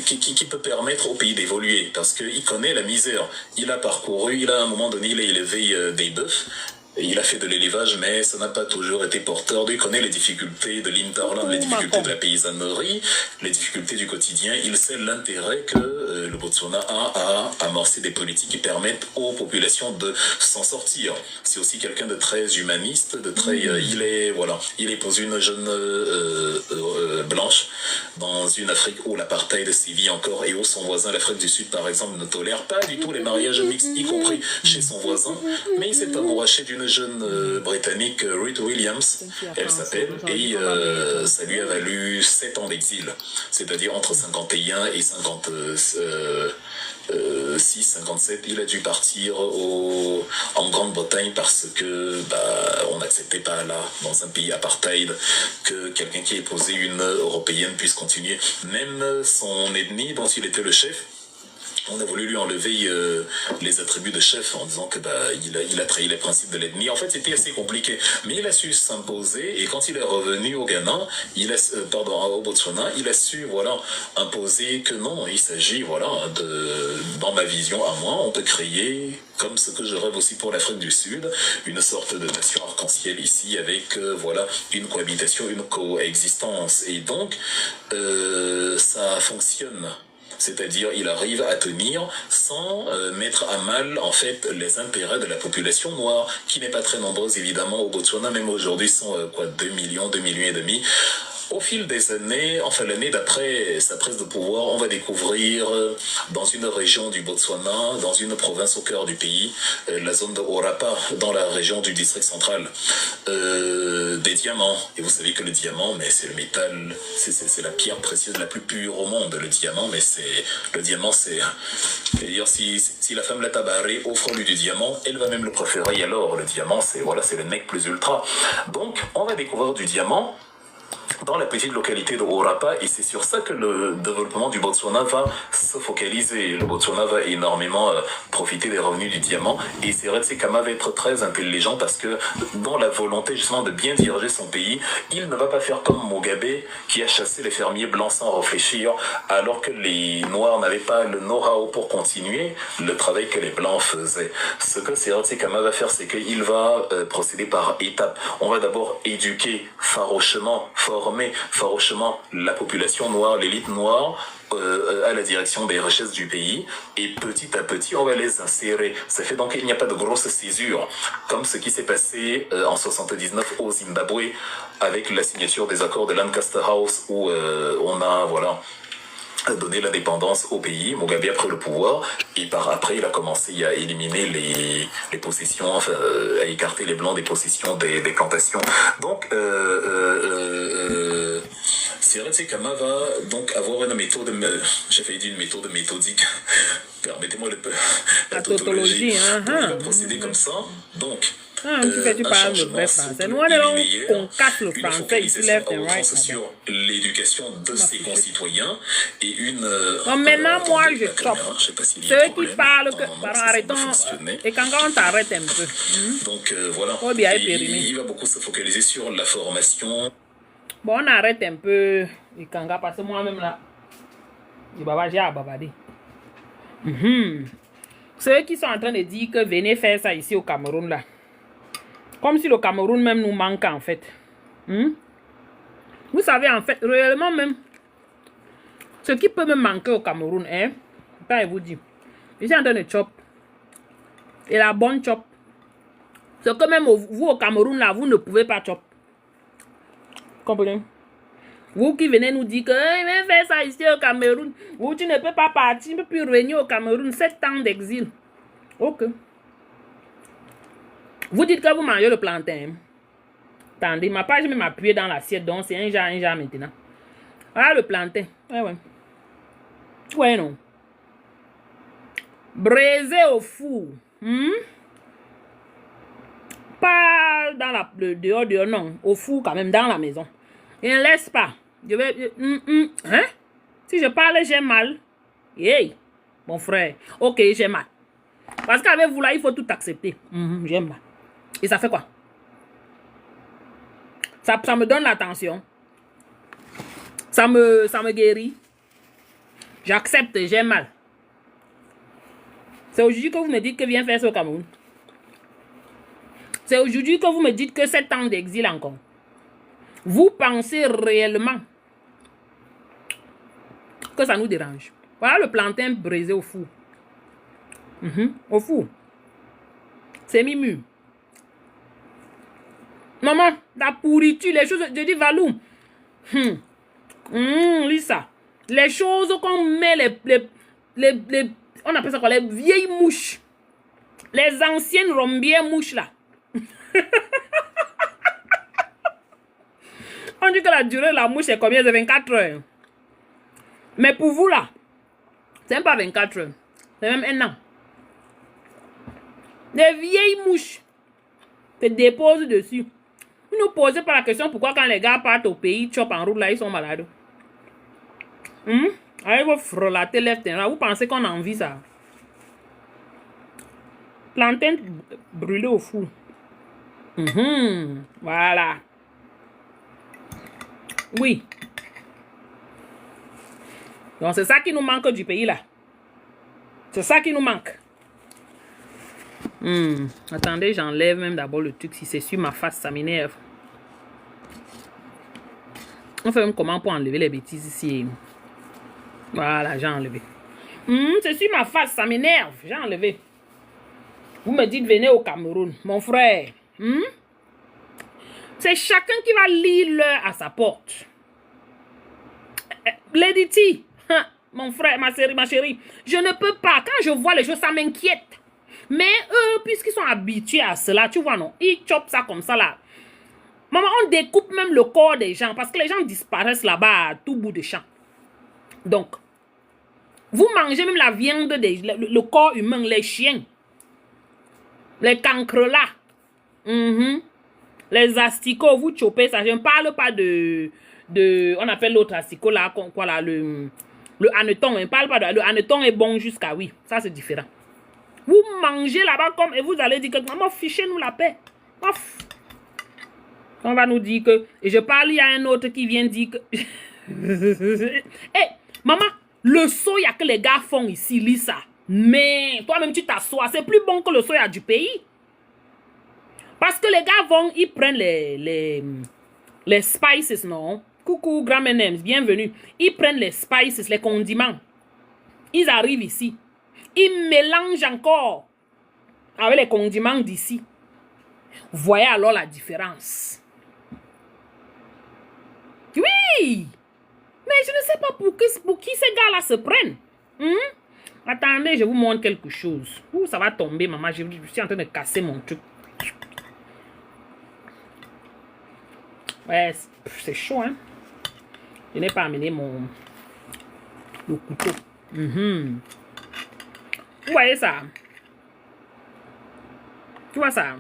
qui peut permettre au pays d'évoluer, parce qu'il connaît la misère. Il a parcouru, il a à un moment donné, il a élevé des bœufs, il a fait de l'élevage, mais ça n'a pas toujours été porteur. Il connaît les difficultés de l'Interland, les difficultés de la paysannerie, les difficultés du quotidien. Il sait l'intérêt que le Botswana a à amorcer des politiques qui permettent aux populations de s'en sortir. C'est aussi quelqu'un de très humaniste, de très, il épouse une jeune blanche dans une Afrique où l'apartheid sévit encore et où son voisin, l'Afrique du Sud par exemple, ne tolère pas du tout les mariages mixtes, y compris chez son voisin. Mais il s'est amouraché d'une jeune Britannique, Ruth Williams, elle s'appelle, et ça lui a valu 7 ans d'exil, c'est-à-dire entre 51 et 57, il a dû partir en Grande-Bretagne parce que on n'acceptait pas là, dans un pays apartheid, que quelqu'un qui ait épousé une européenne puisse continuer. Même son ennemi, dont il était le chef, on a voulu lui enlever les attributs de chef en disant que il a trahi les principes de l'ennemi. En fait, c'était assez compliqué, mais il a su s'imposer et quand il est revenu au Ghana, au Botswana, il a su imposer que non, il s'agit dans ma vision à moi, on peut créer comme ce que je rêve aussi pour l'Afrique du Sud, une sorte de nation arc-en-ciel ici avec une cohabitation, une coexistence et donc ça fonctionne. C'est-à-dire, il arrive à tenir sans mettre à mal, en fait, les intérêts de la population noire, qui n'est pas très nombreuse, évidemment, au Botswana, même aujourd'hui, sont 2 millions et demi. Au fil des années, enfin l'année d'après sa prise de pouvoir, on va découvrir dans une région du Botswana, dans une province au cœur du pays, la zone de Orapa, dans la région du district central, des diamants. Et vous savez que le diamant, mais c'est le métal, c'est la pierre précieuse la plus pure au monde, le diamant, mais le diamant, c'est... D'ailleurs, si la femme la tabarée offre-lui du diamant, elle va même le préférer. Et alors, le diamant, c'est le mec plus ultra. Donc, on va découvrir du diamant dans la petite localité de Orapa, et c'est sur ça que le développement du Botswana va se focaliser. Le Botswana va énormément profiter des revenus du diamant, et c'est vrai que Kama va être très intelligent parce que dans la volonté justement de bien diriger son pays, il ne va pas faire comme Mugabe qui a chassé les fermiers blancs sans réfléchir, alors que les Noirs n'avaient pas le know-how pour continuer le travail que les Blancs faisaient. Ce que Seretse Kama va faire, c'est qu'il va procéder par étapes. On va d'abord éduquer farouchement, former farouchement la population noire, l'élite noire, à la direction des richesses du pays, et petit à petit on va les insérer. Ça fait donc qu'il n'y a pas de grosse césure comme ce qui s'est passé en 79 au Zimbabwe avec la signature des accords de Lancaster House, où on a donné l'indépendance au pays. Mugabe a pris le pouvoir, et par après il a commencé à éliminer les possessions, enfin à écarter les blancs des possessions des plantations. Donc Seretse Kama va donc avoir une méthode, j'ai failli dire une méthode méthodique, permettez-moi la tautologie. Hein, il va procéder comme ça, donc tu parles le vrai français. Nous, on est qu'on casse le français ici, left and right. Sur l'éducation de ses concitoyens et une... Donc maintenant, moi, je chope. Ceux qui parlent, arrêtons. Et quand on t'arrête un peu. Donc voilà, il va beaucoup se focaliser sur la formation. Bon, on arrête un peu. Et quand parce que moi-même là, je vais babader. Ceux qui sont en train de dire que venez faire ça ici au Cameroun là. Comme si le Cameroun même nous manque en fait. Vous savez en fait, réellement même, ce qui peut me manquer au Cameroun, hein, quand je vous dis, je suis en train de chop. Et la bonne chop. Ce que même vous au Cameroun là, vous ne pouvez pas chop. Comprenez? Vous qui venez nous dire que venez faire ça ici au Cameroun, vous tu ne peux pas partir, tu ne peux plus revenir au Cameroun, 7 ans d'exil. Ok. Vous dites que vous mangez le plantain. Attendez, ma page même appuyée dans l'assiette, donc c'est un genre maintenant. Voilà le plantain. Ouais. Ouais, non. Braisé au four. Pas dans le dehors, non. Au four quand même, dans la maison. Et ne laisse pas. Je vais... Hein? Si je parle, j'ai mal. Hey, mon frère. Ok, j'ai mal. Parce qu'avec vous là, il faut tout accepter. J'ai mal. Et ça fait quoi? Ça me donne l'attention. Ça me guérit. J'accepte, j'ai mal. C'est aujourd'hui que vous me dites que viens faire ça au Cameroun. C'est aujourd'hui que vous me dites que 7 ans d'exil encore. Vous pensez réellement que ça nous dérange? Voilà le plantain brisé au four. Au four. C'est mi-mûr. Maman, la pourriture, les choses, je dis Valou. Lisa, les choses qu'on met, on appelle ça quoi, les vieilles mouches. Les anciennes rombières mouches là. On dit que la durée de la mouche c'est combien? De 24 heures. Mais pour vous là, c'est même pas 24 heures. C'est même un an. Des vieilles mouches te déposent dessus. Vous ne posez pas la question pourquoi quand les gars partent au pays, chop en route là, ils sont malades. Allez vous frelater left and right. Vous pensez qu'on a envie ça? Plantain brûlé au four. Voilà. Oui. Donc c'est ça qui nous manque du pays là. C'est ça qui nous manque. Attendez, j'enlève même d'abord le truc. Si c'est sur ma face, ça m'énerve. On fait même comment pour enlever les bêtises ici. Voilà, j'ai enlevé. C'est sur ma face, ça m'énerve. J'ai enlevé. Vous me dites, venez au Cameroun. Mon frère. C'est chacun qui va lire l'heure à sa porte. Lady T, mon frère, ma chérie, je ne peux pas. Quand je vois les choses, ça m'inquiète. Mais eux, puisqu'ils sont habitués à cela, tu vois, non, ils chopent ça comme ça, là. Maman, on découpe même le corps des gens parce que les gens disparaissent là-bas à tout bout de champ. Donc, vous mangez même la viande, le corps humain, les chiens, les cancres là, les asticots, vous chopez ça. Je ne parle pas de on appelle l'autre asticot là, quoi là, le hanneton. On parle pas de, le hanneton est bon jusqu'à oui, ça c'est différent. Vous mangez là-bas comme, et vous allez dire que maman, fichez-nous la paix. Ouf. On va nous dire que, et je parle, il y a un autre qui vient dire que, hey, maman, le soya que les gars font ici, lis ça. Mais toi-même, tu t'assois, c'est plus bon que le soya du pays. Parce que les gars vont, ils prennent les spices, non? Coucou, grand M&M's, bienvenue. Ils prennent les spices, les condiments. Ils arrivent ici. Ils mélangent encore avec les condiments d'ici. Voyez alors la différence. Oui! Mais je ne sais pas pour qui ces gars-là se prennent. Attendez, je vous montre quelque chose. Ouh, ça va tomber, maman. Je suis en train de casser mon truc. Ouais, c'est chaud, hein? Je n'ai pas amené le couteau. Vous voyez ça? Tu vois ça?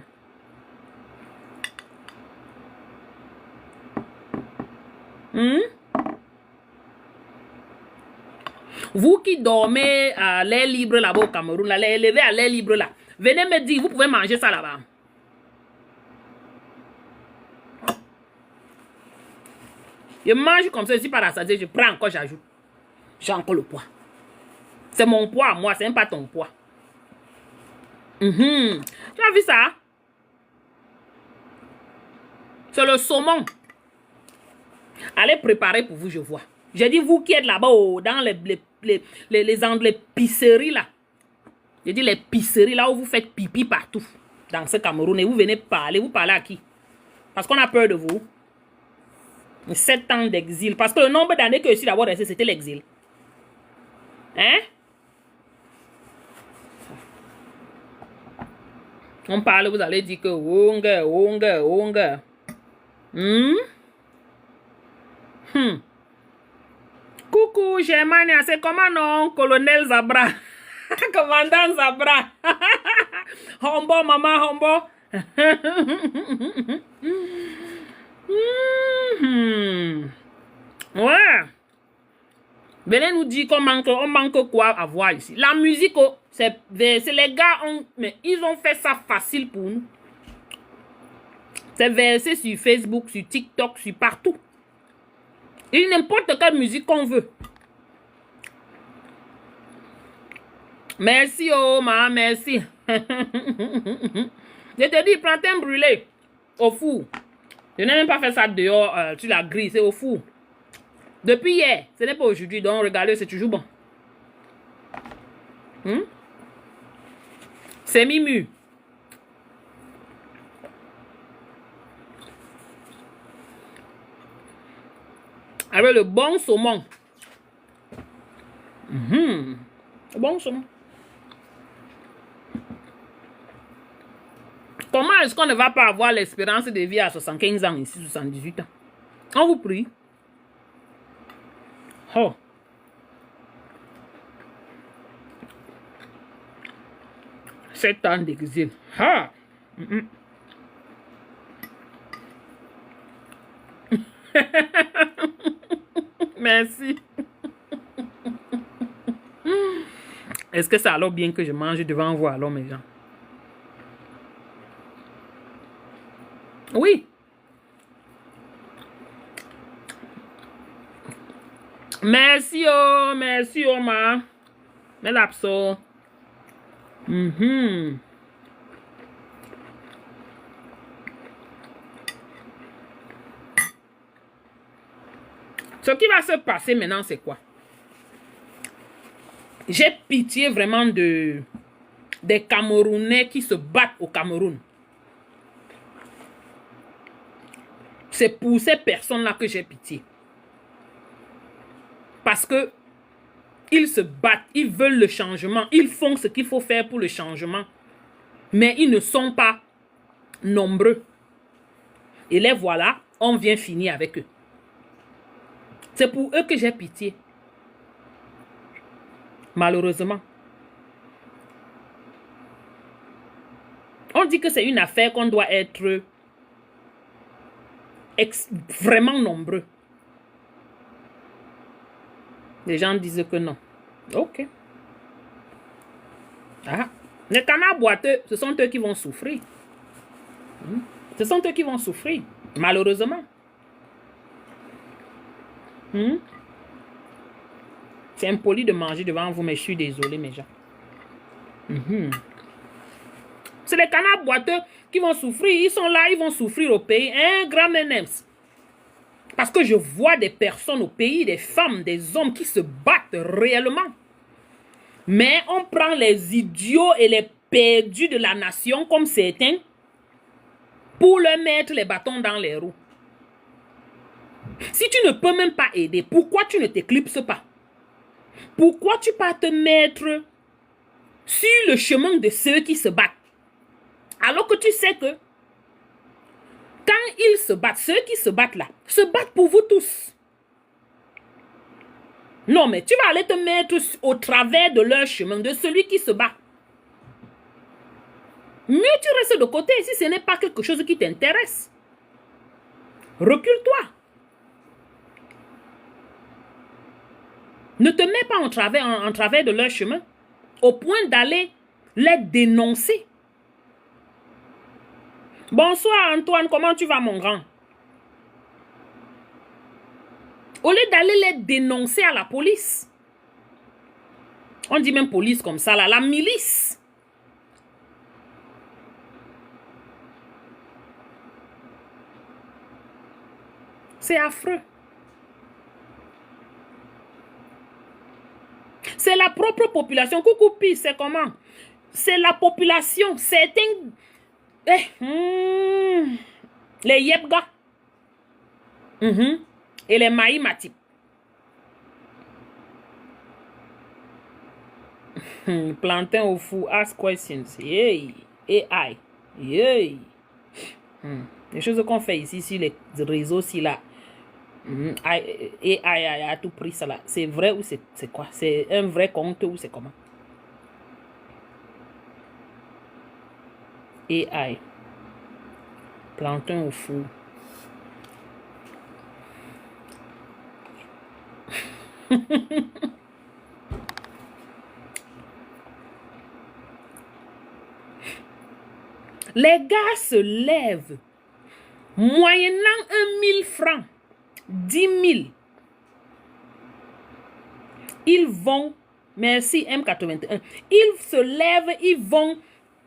Vous qui dormez à l'air libre là-bas au Cameroun, là, les élevés à l'air libre là, venez me dire, vous pouvez manger ça là-bas. Je mange comme ça, je suis pas rassasié, je prends encore, j'ajoute. J'ai encore le poids. C'est mon poids à moi, c'est même pas ton poids. Tu as vu ça? C'est le saumon. Allez préparer pour vous, je vois. J'ai dit, vous qui êtes là-bas dans les pisseries là. J'ai dit les pisseries là où vous faites pipi partout. Dans ce Cameroun. Et vous venez parler. Vous parlez à qui? Parce qu'on a peur de vous. 7 ans d'exil. Parce que le nombre d'années que je suis d'abord resté, c'était l'exil. Hein? On parle, vous allez dire que onga. Coucou, Germania, c'est comment non, colonel Zabra? Commandant Zabra. Hombo, maman, hombo. Ouais. Venez nous dire qu'on manque quoi à voir ici. La musique, oh, c'est les gars, mais ils ont fait ça facile pour nous. C'est versé sur Facebook, sur TikTok, sur partout. Et n'importe quelle musique qu'on veut. Merci, oh, ma, merci. Je te dis, plantain brûlé au four. Je n'ai même pas fait ça dehors sur la grille, c'est au four. Depuis hier, ce n'est pas aujourd'hui, donc regardez, c'est toujours bon. C'est mimu. Avec le bon saumon. Le bon saumon. Comment est-ce qu'on ne va pas avoir l'espérance de vie à 75 ans ici, 78 ans? On vous prie. Oh. Sept ans d'exil. Ah. Merci. Est-ce que c'est alors bien que je mange devant vous alors, mes gens? Oui. Merci, ma. Mais l'abso. Ce qui va se passer maintenant, c'est quoi? J'ai pitié vraiment des Camerounais qui se battent au Cameroun. C'est pour ces personnes-là que j'ai pitié. Parce que ils se battent, ils veulent le changement, ils font ce qu'il faut faire pour le changement. Mais ils ne sont pas nombreux. Et les voilà, on vient finir avec eux. C'est pour eux que j'ai pitié. Malheureusement. On dit que c'est une affaire qu'on doit être vraiment nombreux. Les gens disent que non. Ok. Ah. Les canards boiteux, ce sont eux qui vont souffrir. Ce sont eux qui vont souffrir, malheureusement. C'est impoli de manger devant vous, mais je suis désolé, mes gens. C'est les canards boiteux qui vont souffrir. Ils sont là, ils vont souffrir au pays. Un grand menems. Parce que je vois des personnes au pays, des femmes, des hommes qui se battent réellement. Mais on prend les idiots et les perdus de la nation comme certains pour leur mettre les bâtons dans les roues. Si tu ne peux même pas aider, pourquoi tu ne t'éclipses pas? Pourquoi tu pas te mettre sur le chemin de ceux qui se battent? Alors que tu sais que quand ils se battent, ceux qui se battent là, se battent pour vous tous. Non, mais tu vas aller te mettre au travers de leur chemin, de celui qui se bat. Mieux tu restes de côté si ce n'est pas quelque chose qui t'intéresse. Recule-toi. Ne te mets pas en travers de leur chemin, au point d'aller les dénoncer. Bonsoir Antoine, comment tu vas mon grand? Au lieu d'aller les dénoncer à la police. On dit même police comme ça, là, la milice. C'est affreux. C'est la propre population. Coucou Pi, c'est comment? C'est la population. Certains... les Yebga. Et les Maïmatip. Plantain au fou, ask questions. Hey. AI. Hey. Les choses qu'on fait ici sur les réseaux, si là. AI a tout pris ça là. C'est vrai ou c'est quoi? C'est un vrai compte ou c'est comment? AI. Plantain au fou. Les gars se lèvent moyennant 1000 francs, 10 000. Ils vont, merci M81, ils se lèvent, ils vont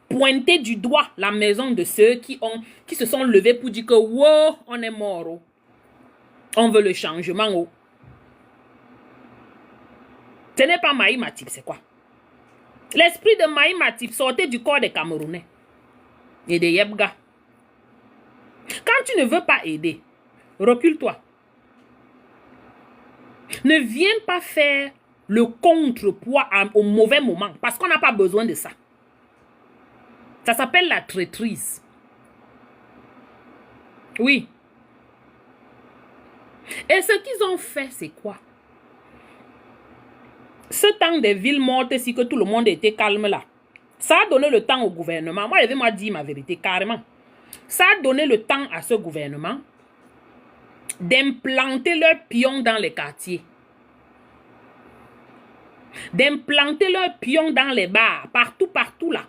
pointer du doigt la maison de ceux qui se sont levés pour dire que wow, on est mort. Oh. On veut le changement. Oh. Ce n'est pas Maï Matip, c'est quoi? L'esprit de Maï Matip sortait du corps des Camerounais et des Yebga. Quand tu ne veux pas aider, recule-toi. Ne viens pas faire le contrepoids au mauvais moment parce qu'on n'a pas besoin de ça. Ça s'appelle la traîtrise. Oui. Et ce qu'ils ont fait, c'est quoi? Ce temps des villes mortes, si que tout le monde était calme là, ça a donné le temps au gouvernement. Moi, je vais moi dire ma vérité carrément. Ça a donné le temps à ce gouvernement d'implanter leurs pions dans les quartiers. D'implanter leurs pions dans les bars, partout là.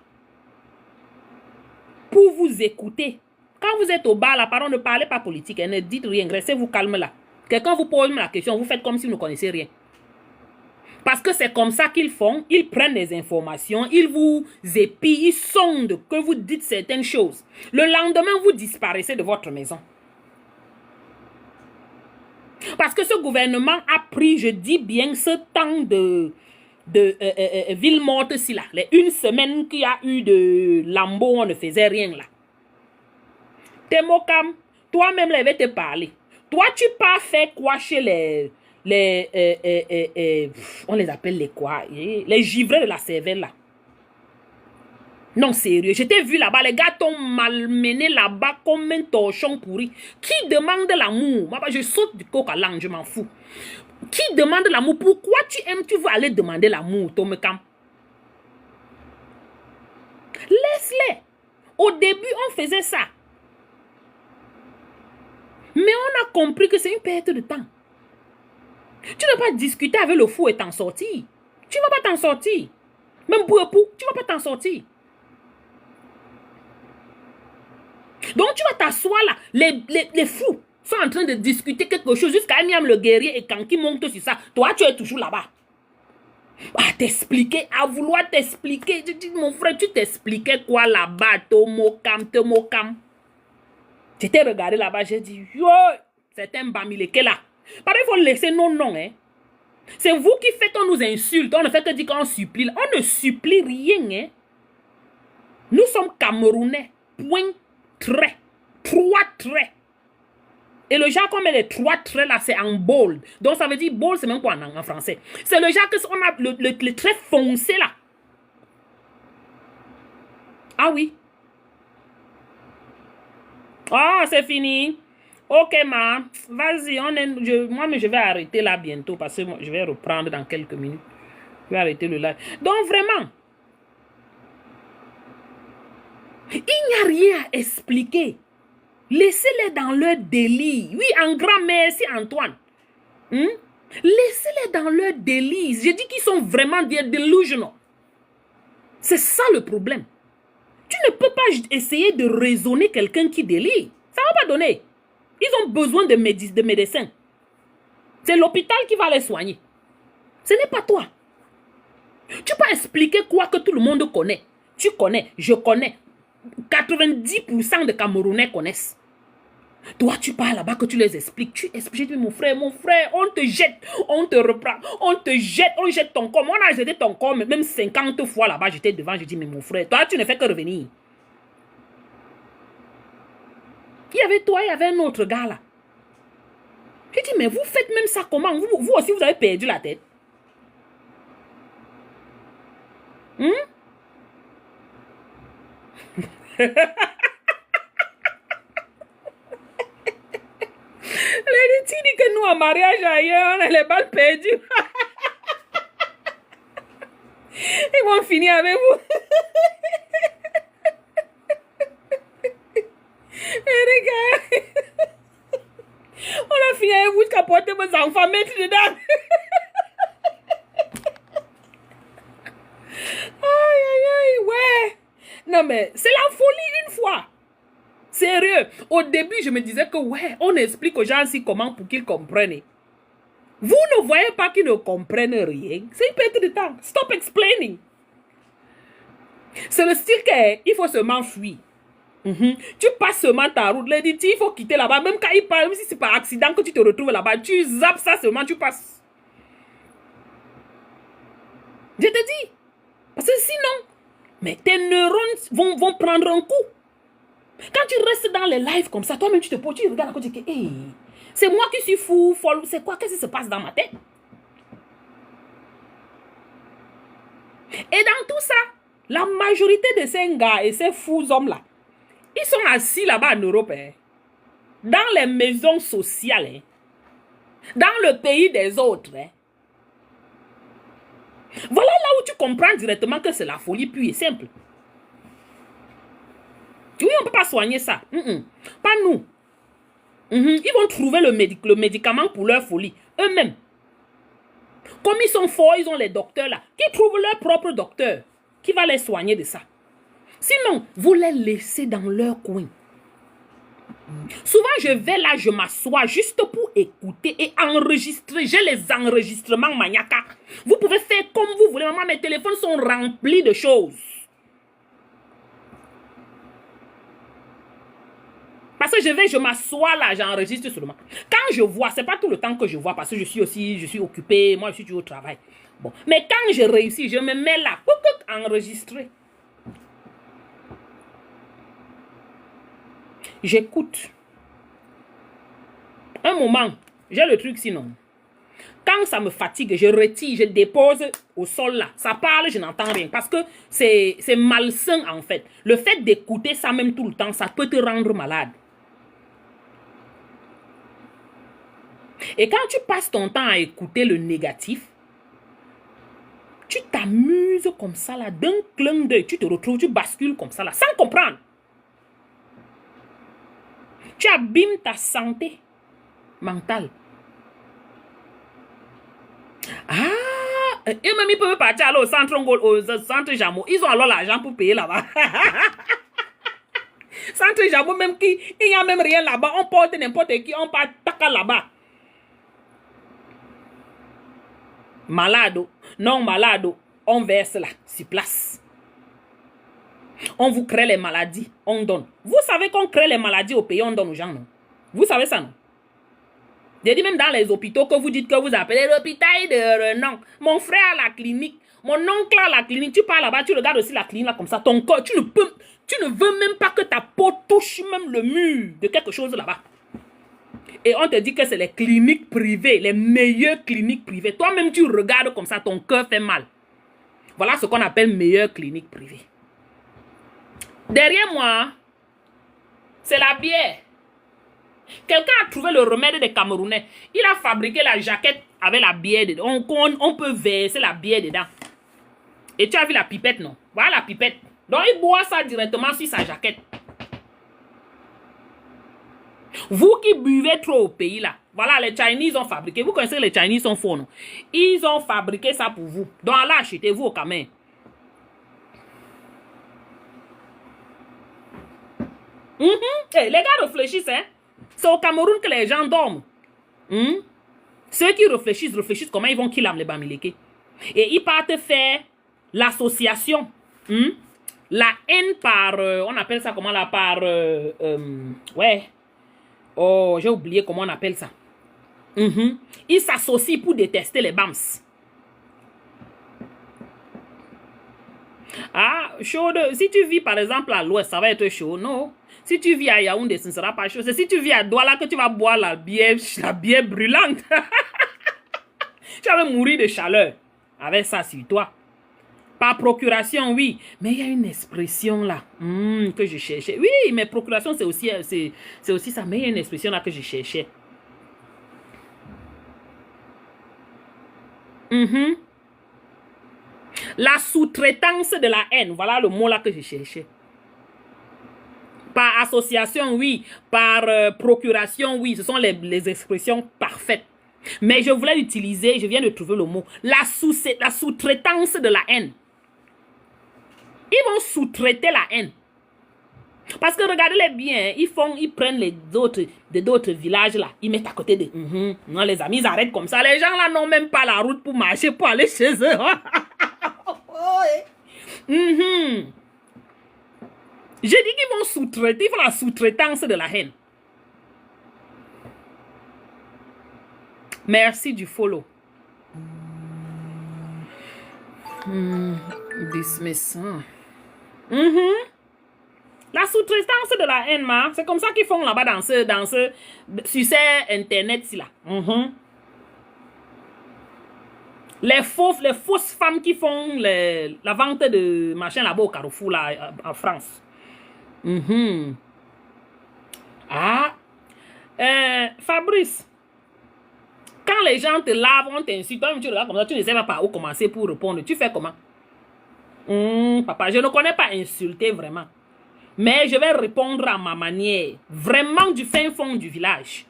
Pour vous écouter. Quand vous êtes au bar, là, pardon, ne parlez pas politique, ne dites rien, restez-vous calme là. Quelqu'un vous pose la question, vous faites comme si vous ne connaissez rien. Parce que c'est comme ça qu'ils font, ils prennent les informations, ils vous épient, ils sondent que vous dites certaines choses. Le lendemain, vous disparaissez de votre maison. Parce que ce gouvernement a pris, je dis bien, ce temps de ville morte si là. Les une semaine qu'il y a eu de lambeau, on ne faisait rien là. Temokam, toi-même, je vais te parler. Toi, tu pas fait quoi chez on les appelle les quoi? Les givrés de la cervelle là. Non, sérieux. Je t'ai vu là-bas, les gars t'ont malmené là-bas comme un torchon pourri. Qui demande l'amour? Je saute du coq à l'âne, je m'en fous. Qui demande l'amour? Pourquoi tu veux aller demander l'amour, Tomekam? Laisse-les. Au début, on faisait ça. Mais on a compris que c'est une perte de temps. Tu ne vas pas discuter avec le fou et t'en sortir. Tu ne vas pas t'en sortir. Même pour époux, tu ne vas pas t'en sortir. Donc tu vas t'asseoir là, les fous sont en train de discuter quelque chose jusqu'à Niam le guerrier et quand qui monte sur ça, toi tu es toujours là-bas. À t'expliquer, à vouloir t'expliquer. Je dis mon frère, tu t'expliquais quoi là-bas, Tomokam. Je t'ai regardé là-bas, j'ai dit, yo, c'est un bamileke là. Pareil, il faut laisser nos noms, hein. C'est vous qui faites, on nous insulte, on ne fait que dire qu'on supplie. On ne supplie rien, hein. Nous sommes Camerounais, point. Traits, 3 traits. Et le genre qu'on met les 3 traits là, c'est en bold. Donc ça veut dire bold, c'est même quoi en français. C'est le genre que on a le trait foncé là. Ah oui. Ah, c'est fini. Ok, ma. Vas-y, moi, mais je vais arrêter là bientôt parce que je vais reprendre dans quelques minutes. Je vais arrêter le live. Donc vraiment, il n'y a rien à expliquer. Laissez-les dans leur délire. Oui, en grand merci, Antoine. Laissez-les dans leur délire. Je dis qu'ils sont vraiment delusional. C'est ça le problème. Tu ne peux pas essayer de raisonner quelqu'un qui délire. Ça ne va pas donner. Ils ont besoin de médecins. C'est l'hôpital qui va les soigner. Ce n'est pas toi. Tu peux expliquer quoi que tout le monde connaît. Tu connais, je connais. 90% de Camerounais connaissent. Toi, tu parles là-bas que tu les expliques. Tu expliques, mon frère, on te jette, on te reprend, on jette ton corps. On a jeté ton corps, même 50 fois là-bas, j'étais devant, je dis, mais mon frère, toi, tu ne fais que revenir. Il y avait toi, il y avait un autre gars là. Je dis, mais vous faites même ça comment? Vous aussi, vous avez perdu la tête. Tu dis que nous, en mariage ailleurs, on a les balles perdues. Ils vont finir avec vous. Et regarde. On a fini avec vous jusqu'à porter vos enfants, mettre dedans. Aïe, ouais. Non, mais c'est la folie une fois. Sérieux. Au début, je me disais que, ouais, on explique aux gens si comment pour qu'ils comprennent. Vous ne voyez pas qu'ils ne comprennent rien. C'est une perte de temps. Stop explaining. C'est le style qu'il faut seulement fuir. Tu passes seulement ta route. Les dit, il faut quitter là-bas. Même quand il parle, même si c'est par accident que tu te retrouves là-bas, tu zappes ça seulement, tu passes. Je te dis. Parce que sinon, mais tes neurones vont prendre un coup. Quand tu restes dans les lives comme ça, toi-même tu te poses, tu regardes à côté, tu dis, hey, c'est moi qui suis fou, folle, c'est quoi, qu'est-ce qui se passe dans ma tête? Et dans tout ça, la majorité de ces gars et ces fous hommes-là, ils sont assis là-bas en Europe, hein, dans les maisons sociales, hein, dans le pays des autres. Hein. Voilà là où tu comprends directement que c'est la folie pure et simple. Oui, on ne peut pas soigner ça. Pas nous. Ils vont trouver le médicament pour leur folie. Eux-mêmes. Comme ils sont forts, ils ont les docteurs là. Qui trouvent leur propre docteur. Qui va les soigner de ça. Sinon, vous les laissez dans leur coin. Souvent, je vais là, je m'assois juste pour écouter et enregistrer. J'ai les enregistrements maniaques. Vous pouvez faire comme vous voulez. Maman, mes téléphones sont remplis de choses. Parce que je m'assois là, j'enregistre seulement. Quand je vois, c'est pas tout le temps que je vois parce que je suis occupé, moi je suis toujours au travail. Bon, mais quand je réussis, je me mets là, pour enregistrer. J'écoute. Un moment, j'ai le truc sinon. Quand ça me fatigue, je retire, je dépose au sol là. Ça parle, je n'entends rien. Parce que c'est malsain en fait. Le fait d'écouter ça même tout le temps, ça peut te rendre malade. Et quand tu passes ton temps à écouter le négatif, tu t'amuses comme ça là, d'un clin d'œil, tu te retrouves, tu bascules comme ça là, sans comprendre. Tu abîmes ta santé mentale. Ah, et même ils peuvent partir aller au centre Jamo. Ils ont alors l'argent pour payer là-bas. Centre Jamo, même qui, il n'y a même rien là-bas. On porte n'importe qui, on part taka là-bas. Malade, non malade, on verse là, sur place. On vous crée les maladies, on donne. Vous savez qu'on crée les maladies au pays, on donne aux gens, non? Vous savez ça, non? J'ai dit même dans les hôpitaux que vous dites que vous appelez l'hôpital de Renan. Mon frère à la clinique, mon oncle à la clinique, tu pars là-bas, tu regardes aussi la clinique là comme ça. Ton corps, tu ne veux même pas que ta peau touche même le mur de quelque chose là-bas. Et on te dit que c'est les cliniques privées, les meilleures cliniques privées. Toi-même, tu regardes comme ça, ton cœur fait mal. Voilà ce qu'on appelle meilleure clinique privée. Derrière moi, c'est la bière. Quelqu'un a trouvé le remède des Camerounais. Il a fabriqué la jaquette avec la bière dedans. On peut verser la bière dedans. Et tu as vu la pipette, non? Voilà la pipette. Donc, il boit ça directement sur sa jaquette. Vous qui buvez trop au pays, là. Voilà, les Chinese ont fabriqué. Vous connaissez les Chinese sont forts, non? Ils ont fabriqué ça pour vous. Donc, allez achetez-vous au Cameroun. Hey, les gars réfléchissent, hein? C'est au Cameroun que les gens dorment. Ceux qui réfléchissent comment ils vont killer les Bamileke. Et ils partent faire l'association. La haine par, on appelle ça comment là, par, ouais. Oh, j'ai oublié comment on appelle ça. Ils s'associent pour détester les Bams. Ah, chaud. Si tu vis par exemple à l'ouest, ça va être chaud, non? Si tu vis à Yaoundé, ce ne sera pas chaud. C'est si tu vis à Douala que tu vas boire la bière brûlante. Tu vas mourir de chaleur avec ça sur toi. Par procuration, oui. Mais il y a une expression là que je cherchais. Oui, mais procuration, c'est aussi ça. Mais il y a une expression là que je cherchais. La sous-traitance de la haine. Voilà le mot là que je cherchais. Par association, oui. Par procuration, oui. Ce sont les expressions parfaites. Mais je voulais l'utiliser, je viens de trouver le mot. La sous-traitance de la haine. Ils vont sous-traiter la haine. Parce que regardez-les bien, ils prennent d'autres villages là. Ils mettent à côté de... Non, les amis, ils arrêtent comme ça. Les gens là n'ont même pas la route pour marcher, pour aller chez eux. J'ai dit qu'ils vont sous-traiter, ils font la sous-traitance de la haine. Merci du follow. Dismiss. La sous-traitance de la haine, c'est comme ça qu'ils font là-bas dans ce sur ces internet là. Les fausses femmes qui font la vente de machin là-bas au Carrefour là en France. Fabrice. Quand les gens te lavent, on t'insulte, toi-même tu regardes comme ça, tu ne sais pas par où commencer pour répondre. Tu fais comment? Papa, je ne connais pas insulter vraiment. Mais je vais répondre à ma manière. Vraiment du fin fond du village.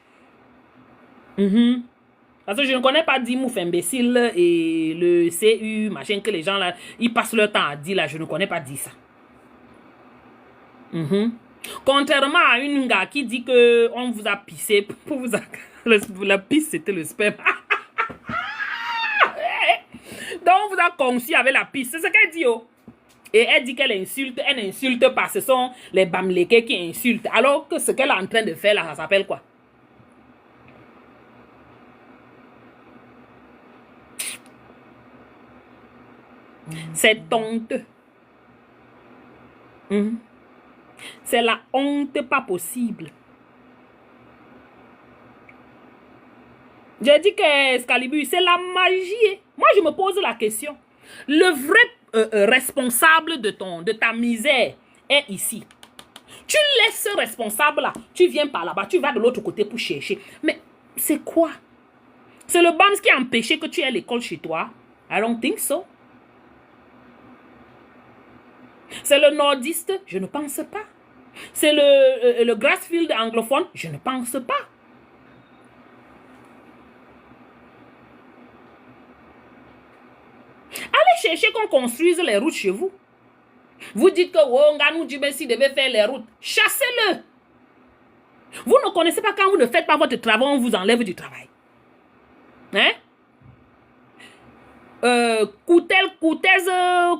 Parce que je ne connais pas Dimouf imbécile et le CU, machin, que les gens là, ils passent leur temps à dire là. Je ne connais pas dire ça. Contrairement à une gars qui dit que on vous a pissé pour vous... La pisse, c'était le sperme. Donc, on vous a conçu avec la pisse. C'est ce qu'elle dit, oh. Et elle dit qu'elle insulte. Elle n'insulte pas. Ce sont les Bamileke qui insultent. Alors que ce qu'elle est en train de faire là, ça s'appelle quoi? C'est honteux. C'est la honte pas possible. J'ai dit que Excalibur, c'est la magie. Moi, je me pose la question. Le vrai responsable de ta misère est ici. Tu laisses ce responsable là, tu viens par là-bas, tu vas de l'autre côté pour chercher. Mais c'est quoi? C'est le BAMS qui a empêché que tu aies l'école chez toi? I don't think so. C'est le nordiste? Je ne pense pas. C'est le Grassfield anglophone? Je ne pense pas. Allez chercher qu'on construise les routes chez vous. Vous dites que oh, Nganou Djibesi devait faire les routes. Chassez-le. Vous ne connaissez pas quand vous ne faites pas votre travail, on vous enlève du travail. Hein? Koutel, Koutez. Elle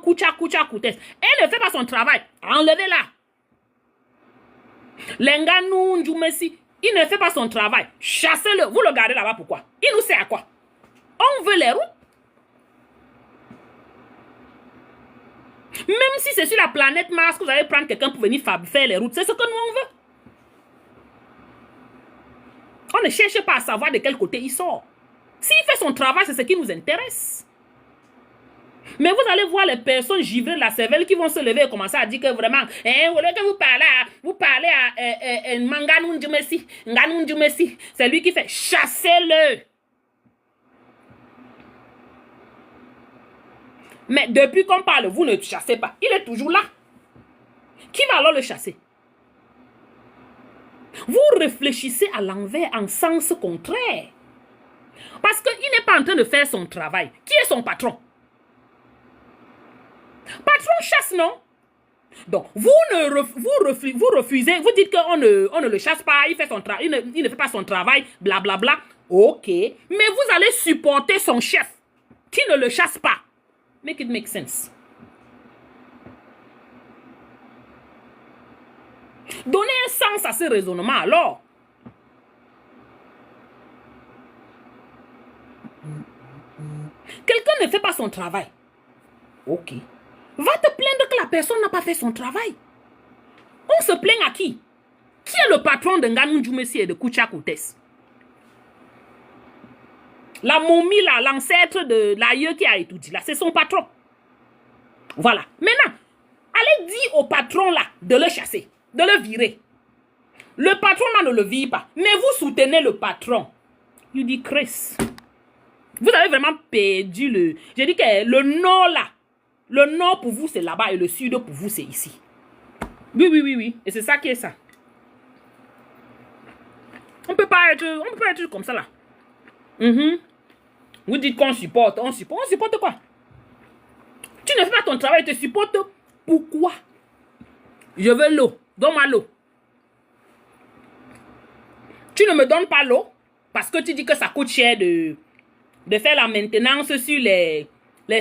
ne fait pas son travail. Enlevez-la. Lenganou Djibesi, il ne fait pas son travail. Chassez-le. Vous le gardez là-bas pourquoi? Il nous sert à quoi? On veut les routes. Même si c'est sur la planète Mars que vous allez prendre quelqu'un pour venir faire les routes, c'est ce que nous on veut. On ne cherche pas à savoir de quel côté il sort. S'il fait son travail, c'est ce qui nous intéresse. Mais vous allez voir les personnes givrées de la cervelle qui vont se lever et commencer à dire que vraiment, au lieu que vous parlez à Nganou Djimesi, c'est lui qui fait chasser-le. Mais depuis qu'on parle, vous ne chassez pas. Il est toujours là. Qui va alors le chasser? Vous réfléchissez à l'envers en sens contraire. Parce qu'il n'est pas en train de faire son travail. Qui est son patron? Patron chasse, non? Donc, vous refusez, vous dites qu'on ne le chasse pas, il ne fait pas son travail, blablabla. Bla, bla. Ok. Mais vous allez supporter son chef qui ne le chasse pas. Make it make sense. Donnez un sens à ce raisonnement alors. Quelqu'un ne fait pas son travail. Ok. Va te plaindre que la personne n'a pas fait son travail. On se plaint à qui? Qui est le patron de Nganou Djimesi et de Koucha Koutez? La momie là, l'ancêtre de l'aïeux qui a étudié là, c'est son patron. Voilà. Maintenant, allez dire au patron là de le chasser, de le virer. Le patron là ne le vire pas, mais vous soutenez le patron. You dis Chris. Vous avez vraiment perdu le... J'ai dit que le nord là, le nord pour vous c'est là-bas et le sud pour vous c'est ici. Oui. Et c'est ça qui est ça. On peut pas être comme ça là. Vous dites qu'on supporte. On supporte quoi? Tu ne fais pas ton travail, tu te supportes. Pourquoi? Je veux l'eau. Donne-moi l'eau. Tu ne me donnes pas l'eau parce que tu dis que ça coûte cher de faire la maintenance sur les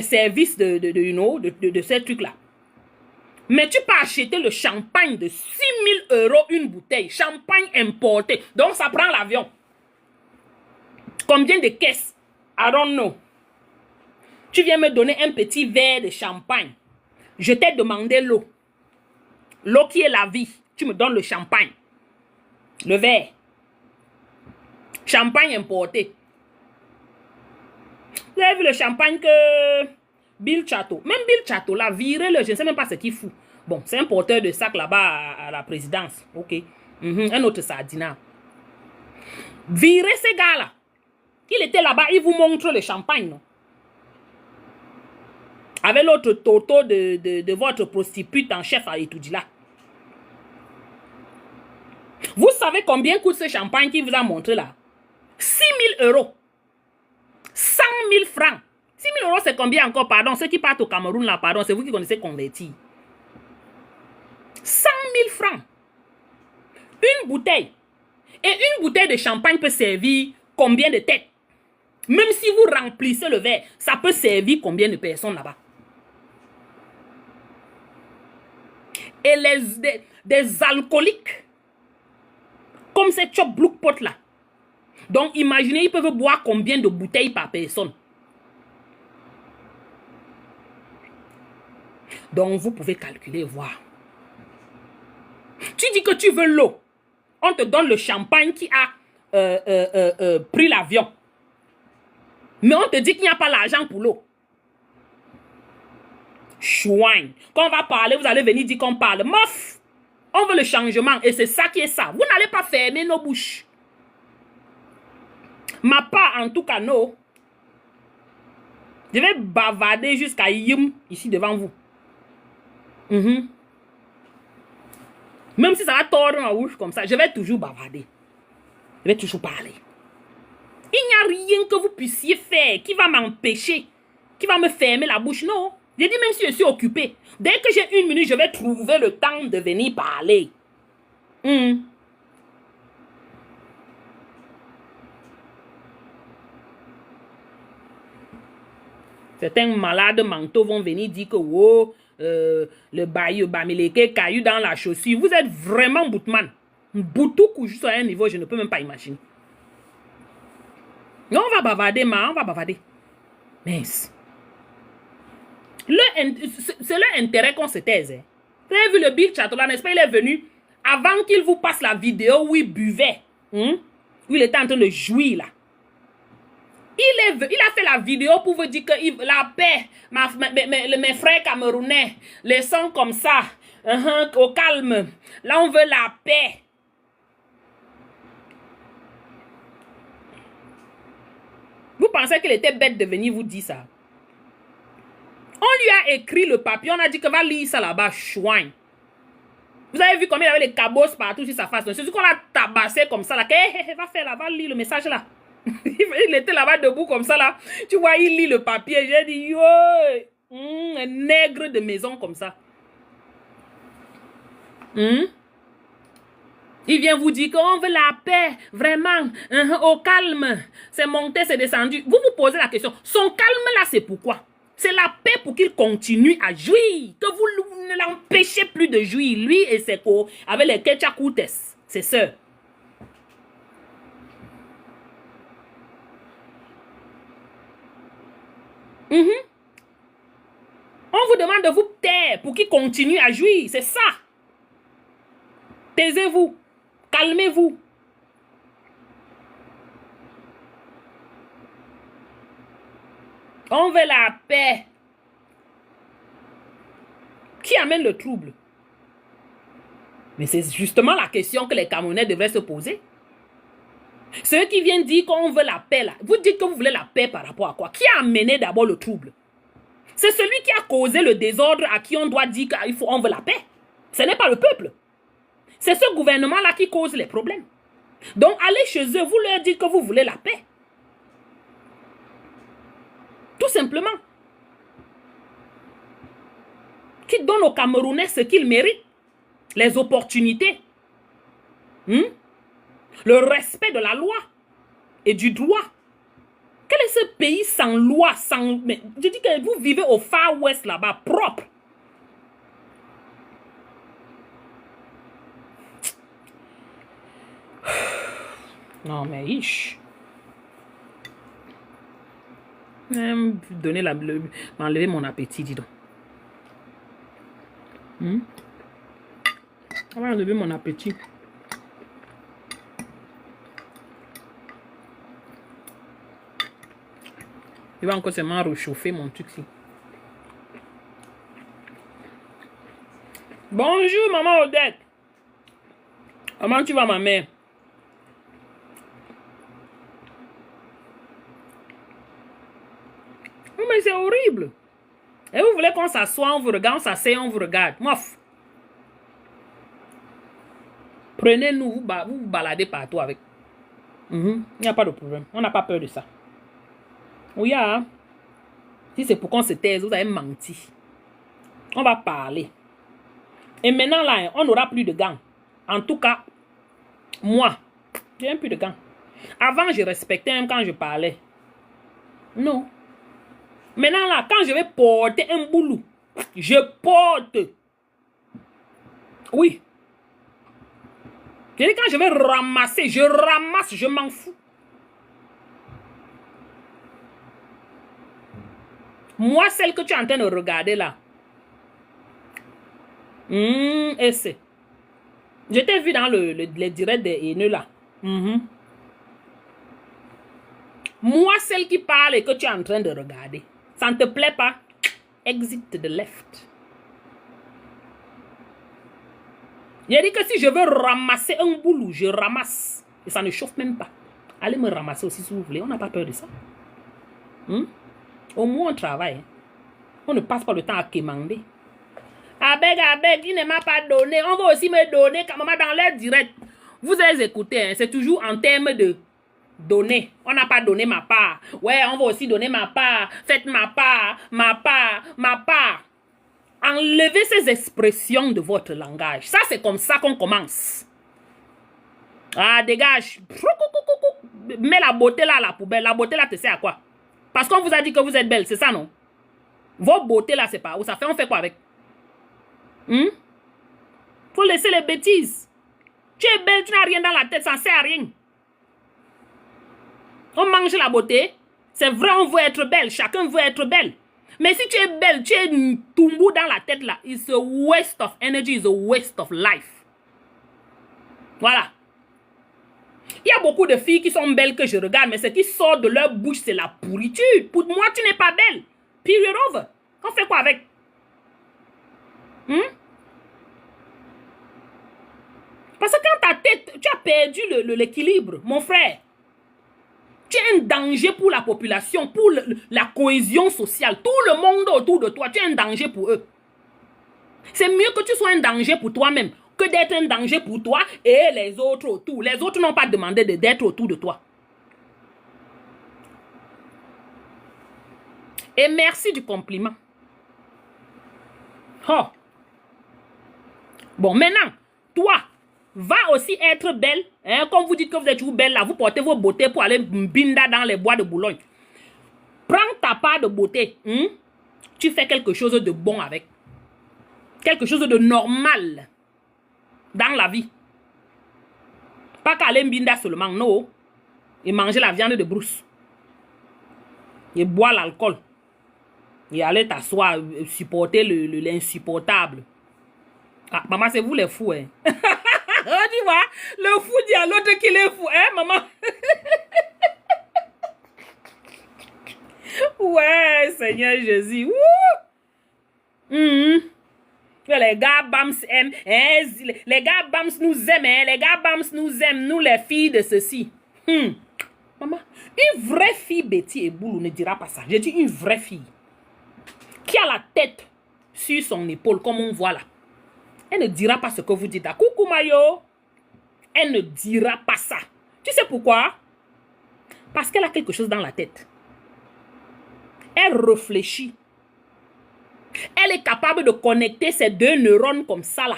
services de ces trucs-là. Mais tu peux acheter le champagne de 6 000 € une bouteille. Champagne importé. Donc ça prend l'avion. Combien de caisses? I don't know. Tu viens me donner un petit verre de champagne. Je t'ai demandé l'eau. L'eau qui est la vie. Tu me donnes le champagne. Le verre. Champagne importé. Vous avez vu le champagne que Bill Chateau. Même Bill Chateau, là, virez-le. Je ne sais même pas ce qu'il fout. Bon, c'est un porteur de sac là-bas à la présidence. Ok. Un autre sardinat. Virez ces gars-là. Il était là-bas, il vous montre le champagne, non? Avec l'autre toto de votre prostitute en chef à étudier là. Vous savez combien coûte ce champagne qu'il vous a montré là? 6 000 €. 100 000 francs. 6 000 €, c'est combien encore? Pardon, ceux qui partent au Cameroun là, pardon, c'est vous qui connaissez convertir. 100 000 francs. Une bouteille. Et une bouteille de champagne peut servir combien de têtes? Même si vous remplissez le verre, ça peut servir combien de personnes là-bas? Et des alcooliques, comme ces chop block pot là. Donc imaginez, ils peuvent boire combien de bouteilles par personne? Donc vous pouvez calculer, voir. Tu dis que tu veux l'eau. On te donne le champagne qui a pris l'avion. Mais on te dit qu'il n'y a pas l'argent pour l'eau. Chouin. Quand on va parler, vous allez venir dire qu'on parle. Mof. On veut le changement et c'est ça qui est ça. Vous n'allez pas fermer nos bouches. Ma part, en tout cas, non. Je vais bavarder jusqu'à Yim, ici devant vous. Même si ça va tordre ma bouche comme ça, je vais toujours bavarder. Je vais toujours parler. Il n'y a rien que vous puissiez faire qui va m'empêcher, qui va me fermer la bouche. Non. Je dis même si je suis occupé. Dès que j'ai 1 minute, je vais trouver le temps de venir parler. Certains malades mentaux vont venir dire que oh, le baillot, bamileke, caillou dans la chaussure. Vous êtes vraiment boutman. Boutou juste à un niveau, je ne peux même pas imaginer. Non, on va bavarder, on va bavarder. Mince. C'est leur intérêt qu'on se taise. Hein. Vous avez vu le Big Chateau là, n'est-ce pas? Il est venu avant qu'il vous passe la vidéo où il buvait. Où il était en train de jouir là. Il a fait la vidéo pour vous dire que la paix, mes frères camerounais, les sons comme ça, au calme. Là, on veut la paix. Vous pensez qu'il était bête de venir vous dire ça? On lui a écrit le papier, on a dit que va lire ça là-bas, chouin. Vous avez vu comment il avait les cabosses partout sur sa face. C'est ce qu'on a tabassé comme ça là. Va faire là, va lire le message là. Il était là-bas debout comme ça là. Tu vois, il lit le papier. J'ai dit, yo, un nègre de maison comme ça. Il vient vous dire qu'on veut la paix, vraiment, au calme. C'est monté, c'est descendu. Vous vous posez la question, son calme là, c'est pourquoi? C'est la paix pour qu'il continue à jouir. Que vous ne l'empêchez plus de jouir, lui et ses co avec les Ketchakoutes, ses sœurs. On vous demande de vous taire pour qu'il continue à jouir. C'est ça. Taisez-vous. Calmez-vous. On veut la paix. Qui amène le trouble? Mais c'est justement la question que les Camerounais devraient se poser. Ceux qui viennent dire qu'on veut la paix là, vous dites que vous voulez la paix par rapport à quoi? Qui a amené d'abord le trouble? C'est celui qui a causé le désordre à qui on doit dire qu'on veut la paix. Ce n'est pas le peuple. C'est ce gouvernement-là qui cause les problèmes. Donc allez chez eux, vous leur dites que vous voulez la paix. Tout simplement. Qui donne aux Camerounais ce qu'ils méritent. Les opportunités. Le respect de la loi et du droit. Quel est ce pays sans loi, sans... Mais je dis que vous vivez au Far West là-bas, propre. Non mais ish. Donner m'enlever mon appétit, dis donc. On va enlever mon appétit. Il va encore seulement réchauffer mon truc ici. Bonjour maman Odette. Comment tu vas ma mère? Mais c'est horrible. Et vous voulez qu'on s'assoie, on vous regarde, on s'assied, on vous regarde. Mof. Prenez-nous, vous vous baladez partout avec. Il n'y a pas de problème. On n'a pas peur de ça. Oui, hein? Si c'est pour qu'on se taise, vous avez menti. On va parler. Et maintenant, là, on n'aura plus de gants. En tout cas, moi, j'ai plus de gants. Avant, je respectais même quand je parlais. Non. Maintenant, là, quand je vais porter un boulot, je porte. Oui. Je dis quand je vais ramasser, je ramasse, je m'en fous. Moi, celle que tu es en train de regarder là. Et c'est. Je t'ai vu dans les directs des haineux là. Moi, celle qui parle et que tu es en train de regarder, ça ne te plaît pas, exit the left. J'ai dit que si je veux ramasser un boulot, je ramasse. Et ça ne chauffe même pas. Allez me ramasser aussi si vous voulez. On n'a pas peur de ça. Au moins, on travaille. On ne passe pas le temps à quémander. Abeg, il ne m'a pas donné. On va aussi me donner quand même dans l'air direct. Vous avez écouté, hein, c'est toujours en termes de donner. On n'a pas donné ma part. Ouais, on va aussi donner ma part. Faites ma part, ma part, ma part. Enlevez ces expressions de votre langage. Ça, c'est comme ça qu'on commence. Ah, dégage. Mets la beauté là à la poubelle. La beauté là, tu sais à quoi? Parce qu'on vous a dit que vous êtes belle, c'est ça, non? Vos beautés là, c'est pas où ça fait. On fait quoi avec? Faut laisser les bêtises. Tu es belle, tu n'as rien dans la tête, ça ne sert à rien. On mange la beauté. C'est vrai, on veut être belle. Chacun veut être belle. Mais si tu es belle, tu es une toumbo dans la tête là. It's a waste of energy, it's a waste of life. Voilà. Il y a beaucoup de filles qui sont belles que je regarde, mais ce qui sort de leur bouche, c'est la pourriture. Pour moi, tu n'es pas belle. Period over. On fait quoi avec? Parce que quand ta tête, tu as perdu l'équilibre, mon frère. Tu es un danger pour la population, pour la cohésion sociale. Tout le monde autour de toi, tu es un danger pour eux. C'est mieux que tu sois un danger pour toi-même que d'être un danger pour toi et les autres autour. Les autres n'ont pas demandé d'être autour de toi. Et merci du compliment. Oh. Bon, maintenant, toi, va aussi être belle. Hein, comme vous dites que vous êtes toujours belle là, vous portez vos beautés pour aller binda dans les bois de Boulogne. Prends ta part de beauté. Tu fais quelque chose de bon avec. Quelque chose de normal dans la vie. Pas qu'aller binda seulement, non. Et manger la viande de brousse. Et boire l'alcool. Et aller t'asseoir, supporter l'insupportable. Ah, maman, c'est vous les fous, hein. Tu vois, le fou dit à l'autre qu'il est fou, hein, maman? Ouais, Seigneur Jésus. Les gars Bams aiment, hein, les gars Bams nous aiment, hein, les gars Bams nous aiment, nous les filles de ceci. Maman, une vraie fille Betty et Boulou ne dira pas ça. J'ai dit une vraie fille qui a la tête sur son épaule, comme on voit là. Elle ne dira pas ce que vous dites à coucou Mayo. Elle ne dira pas ça. Tu sais pourquoi? Parce qu'elle a quelque chose dans la tête. Elle réfléchit. Elle est capable de connecter ces deux neurones comme ça là.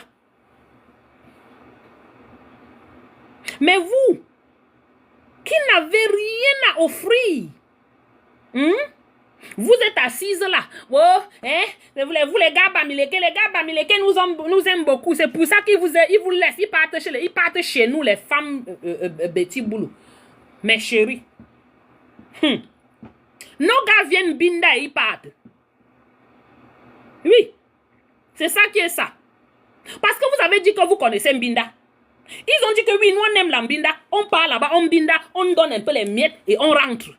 Mais vous, qui n'avez rien à offrir, vous êtes assises là. Oh, hein? Vous les gars Bamileke nous aiment beaucoup. C'est pour ça qu'ils vous laissent. Ils partent chez nous, les femmes Betty Boulou. Mes chéris. Nos gars viennent binda et ils partent. Oui. C'est ça qui est ça. Parce que vous avez dit que vous connaissez Mbinda. Ils ont dit que oui, nous on aime la Mbinda. On part là-bas, on binda, on donne un peu les miettes et on rentre.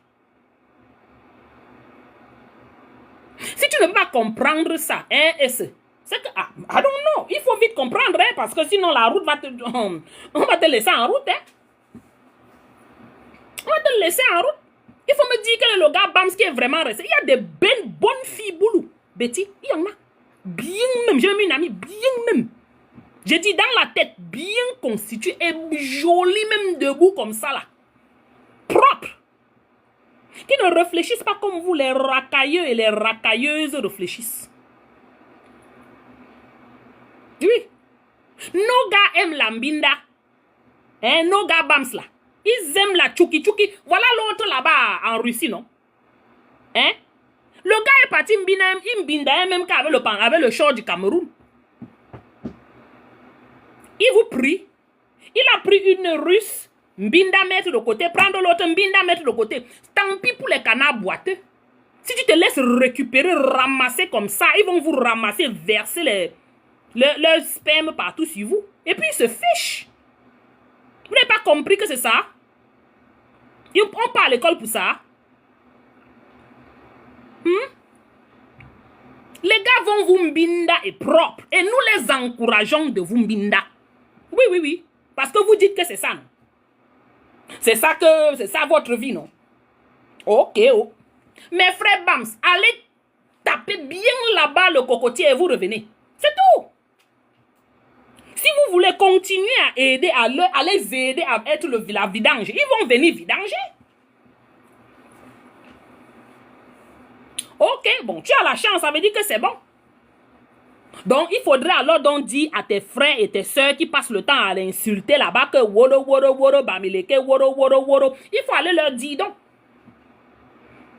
Si tu ne peux pas comprendre ça, hein, c'est que, I don't know, il faut vite comprendre, hein, parce que sinon la route va te, on va te laisser en route, hein. On va te laisser en route. Il faut me dire que le gars Bams qui est vraiment resté, il y a des bonnes filles Boulou. Betty, il y en a. Bien même, j'ai mis une amie, bien même. J'ai dit dans la tête, bien constituée et jolie même debout comme ça là. Propre. Qui ne réfléchissent pas comme vous, les racailleux et les racailleuses réfléchissent. Oui. Nos gars aiment la mbinda. Hein, nos gars Bams là. Ils aiment la tchouki tchouki. Voilà l'autre là-bas en Russie, non? Hein? Le gars est parti mbinda même avec le short du Cameroun. Il vous prie. Il a pris une russe. Mbinda mettre de côté, prendre l'autre mbinda mettre de côté. Tant pis pour les canards boiteux. Si tu te laisses récupérer, ramasser comme ça, ils vont vous ramasser, verser leur sperme partout sur vous. Et puis ils se fichent. Vous n'avez pas compris que c'est ça? On part à l'école pour ça. gars vont vous mbinda et propre. Et nous les encourageons de vous mbinda. Oui, oui, oui. Parce que vous dites que c'est ça, non? C'est ça votre vie, non? Ok, oh. Mes frères Bams, allez taper bien là-bas le cocotier et vous revenez. C'est tout. Si vous voulez continuer à aider, à les aider à être la vidange, ils vont venir vidanger. Ok, bon, tu as la chance, ça veut dire que c'est bon. Donc, il faudrait alors donc dire à tes frères et tes soeurs qui passent le temps à l'insulter là-bas que woro, woro, woro, bamileke, woro, woro, woro. Il faut aller leur dire donc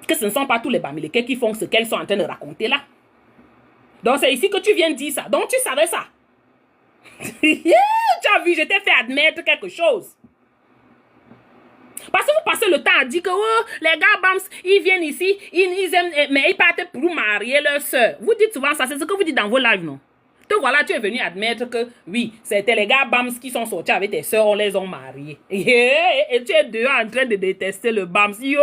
que ce ne sont pas tous les bamileke qui font ce qu'elles sont en train de raconter là. Donc, c'est ici que tu viens de dire ça. Donc, tu savais ça. Tu as vu, je t'ai fait admettre quelque chose. Parce que vous passez le temps à dire que oh, les gars Bams, ils viennent ici, ils aiment, mais ils partent pour marier leur soeur. Vous dites souvent ça, c'est ce que vous dites dans vos lives, non? Donc voilà, tu es venu admettre que oui, c'était les gars Bams qui sont sortis avec tes soeurs, on les a mariés. Et tu es dehors en train de détester le Bams. Yo!